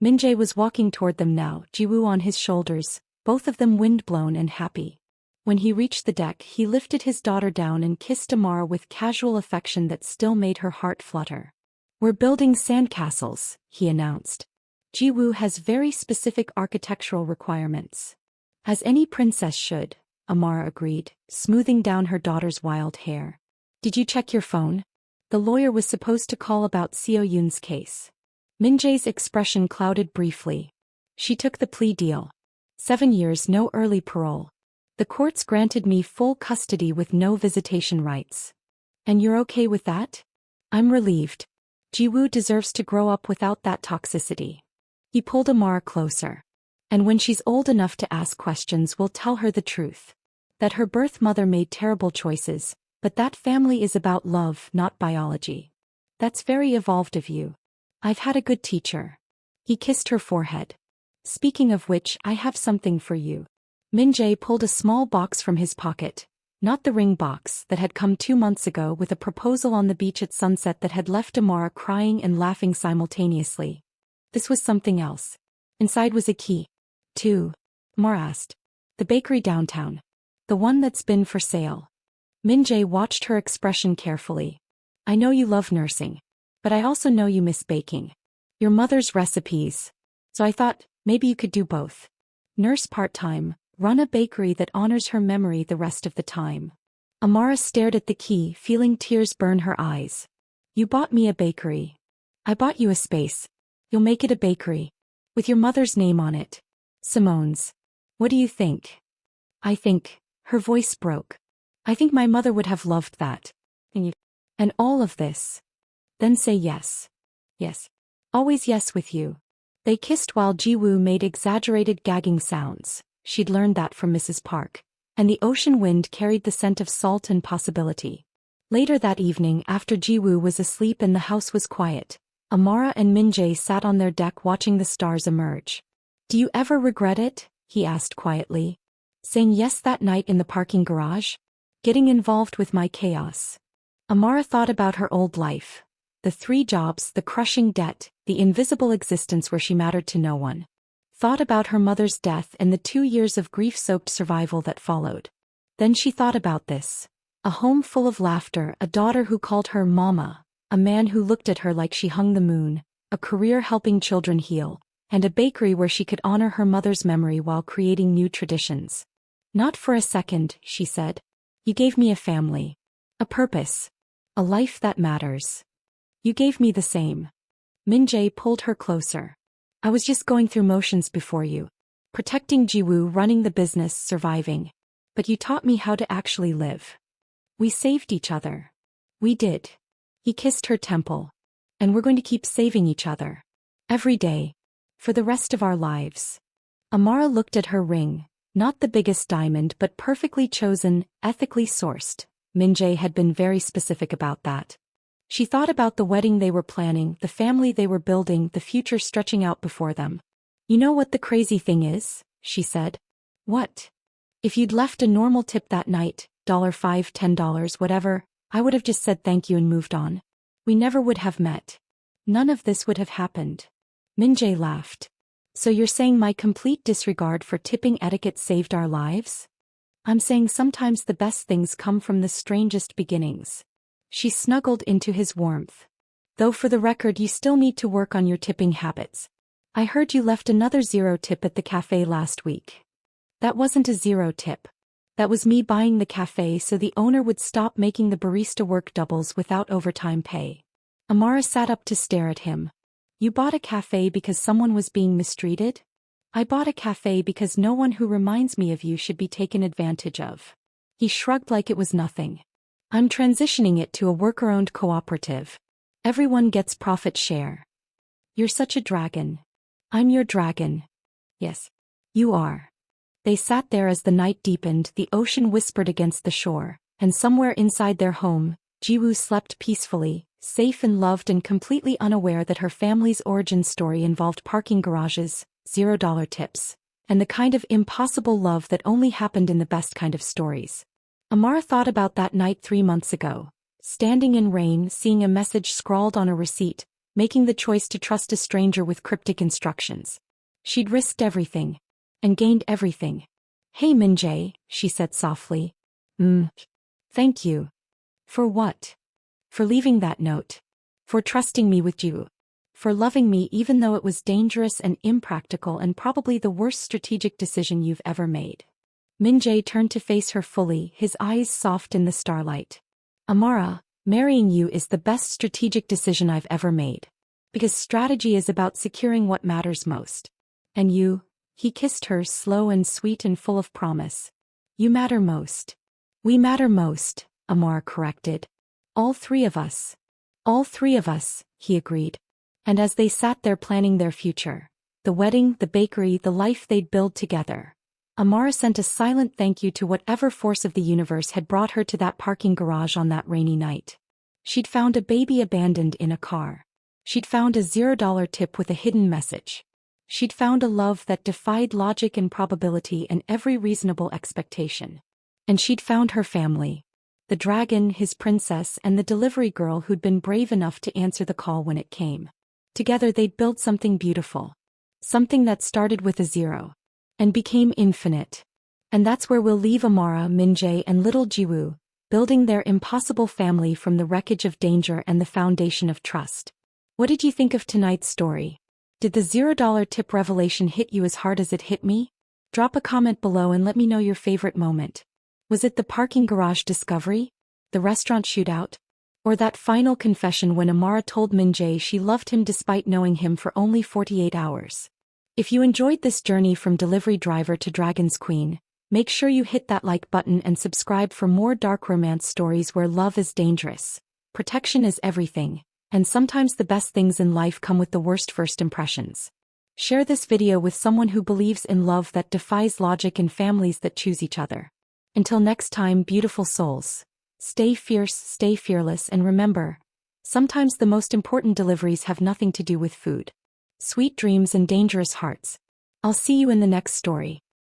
Min-jae was walking toward them now, Jiwoo on his shoulders, both of them windblown and happy. When he reached the deck, he lifted his daughter down and kissed Amara with casual affection that still made her heart flutter. "We're building sandcastles," he announced. "Jiwoo has very specific architectural requirements." "As any princess should," Amara agreed, smoothing down her daughter's wild hair. "Did you check your phone? The lawyer was supposed to call about Seo Yoon's case." Min-jae's expression clouded briefly. "She took the plea deal. 7 years, no early parole. The courts granted me full custody with no visitation rights." "And you're okay with that?" "I'm relieved. Jiwoo deserves to grow up without that toxicity." He pulled Amara closer. "And when she's old enough to ask questions, we'll tell her the truth. That her birth mother made terrible choices, but that family is about love, not biology. That's very evolved of you. I've had a good teacher." He kissed her forehead. "Speaking of which, I have something for you." Min-jae pulled a small box from his pocket, not the ring box that had come 2 months ago with a proposal on the beach at sunset that had left Amara crying and laughing simultaneously. This was something else. Inside was a key. "To?" Amara asked. "The bakery downtown." The one that's been for sale. Min-jae watched her expression carefully. I know you love nursing. But I also know you miss baking. Your mother's recipes. So I thought, maybe you could do both. Nurse part-time, run a bakery that honors her memory the rest of the time. Amara stared at the key, feeling tears burn her eyes. You bought me a bakery. I bought you a space. You'll make it a bakery. With your mother's name on it. Simone's. What do you think? I think, her voice broke. I think my mother would have loved that. And all of this. Then say yes. Yes. Always yes with you. They kissed while Ji-woo made exaggerated gagging sounds. She'd learned that from Mrs. Park. And the ocean wind carried the scent of salt and possibility. Later that evening, after Ji-woo was asleep and the house was quiet, Amara and Min-jae sat on their deck watching the stars emerge. Do you ever regret it? He asked quietly. Saying yes that night in the parking garage? Getting involved with my chaos. Amara thought about her old life. The 3 jobs, the crushing debt, the invisible existence where she mattered to no one. Thought about her mother's death and the 2 years of grief-soaked survival that followed. Then she thought about this. A home full of laughter, a daughter who called her mama, a man who looked at her like she hung the moon, a career helping children heal, and a bakery where she could honor her mother's memory while creating new traditions. Not for a second, she said. You gave me a family. A purpose. A life that matters. You gave me the same. Min-jae pulled her closer. I was just going through motions before you. Protecting Ji-woo, running the business, surviving. But you taught me how to actually live. We saved each other. We did. He kissed her temple. And we're going to keep saving each other. Every day. For the rest of our lives. Amara looked at her ring. Not the biggest diamond but perfectly chosen, ethically sourced. Min-jae had been very specific about that. She thought about the wedding they were planning, the family they were building, the future stretching out before them. You know what the crazy thing is? She said. What? If you'd left a normal tip that night, $5, $10, whatever, I would have just said thank you and moved on. We never would have met. None of this would have happened. Min-jae laughed. So you're saying my complete disregard for tipping etiquette saved our lives? I'm saying sometimes the best things come from the strangest beginnings. She snuggled into his warmth. Though for the record you still need to work on your tipping habits. I heard you left another 0 tip at the cafe last week. That wasn't a 0 tip. That was me buying the cafe so the owner would stop making the barista work doubles without overtime pay. Amara sat up to stare at him. You bought a cafe because someone was being mistreated? I bought a cafe because no one who reminds me of you should be taken advantage of. He shrugged like it was nothing. I'm transitioning it to a worker-owned cooperative. Everyone gets profit share. You're such a dragon. I'm your dragon. Yes. You are. They sat there as the night deepened, the ocean whispered against the shore, and somewhere inside their home, Ji-woo slept peacefully, safe and loved and completely unaware that her family's origin story involved parking garages, $0 tips, and the kind of impossible love that only happened in the best kind of stories. Amara thought about that night 3 months ago, standing in rain, seeing a message scrawled on a receipt, making the choice to trust a stranger with cryptic instructions. She'd risked everything. And gained everything. Hey Min-jae, she said softly. Thank you. For what? For leaving that note. For trusting me with you. For loving me even though it was dangerous and impractical and probably the worst strategic decision you've ever made. Min-jae turned to face her fully, his eyes soft in the starlight. Amara, marrying you is the best strategic decision I've ever made. Because strategy is about securing what matters most. And you... He kissed her, slow and sweet and full of promise. You matter most. We matter most, Amara corrected. All 3 of us. All 3 of us, he agreed. And as they sat there planning their future, the wedding, the bakery, the life they'd build together, Amara sent a silent thank you to whatever force of the universe had brought her to that parking garage on that rainy night. She'd found a baby abandoned in a car. She'd found a $0 tip with a hidden message. She'd found a love that defied logic and probability and every reasonable expectation. And she'd found her family. The dragon, his princess, and the delivery girl who'd been brave enough to answer the call when it came. Together they'd built something beautiful. Something that started with a 0. And became infinite. And that's where we'll leave Amara, Minjae, and little Jiwoo, building their impossible family from the wreckage of danger and the foundation of trust. What did you think of tonight's story? Did the $0 tip revelation hit you as hard as it hit me? Drop a comment below and let me know your favorite moment. Was it the parking garage discovery? The restaurant shootout? Or that final confession when Amara told Minjae she loved him despite knowing him for only 48 hours? If you enjoyed this journey from delivery driver to Dragon's Queen, make sure you hit that like button and subscribe for more dark romance stories where love is dangerous, protection is everything, and sometimes the best things in life come with the worst first impressions. Share this video with someone who believes in love that defies logic and families that choose each other. Until next time, beautiful souls, stay fierce, stay fearless, and remember, sometimes the most important deliveries have nothing to do with food. Sweet dreams and dangerous hearts. I'll see you in the next story.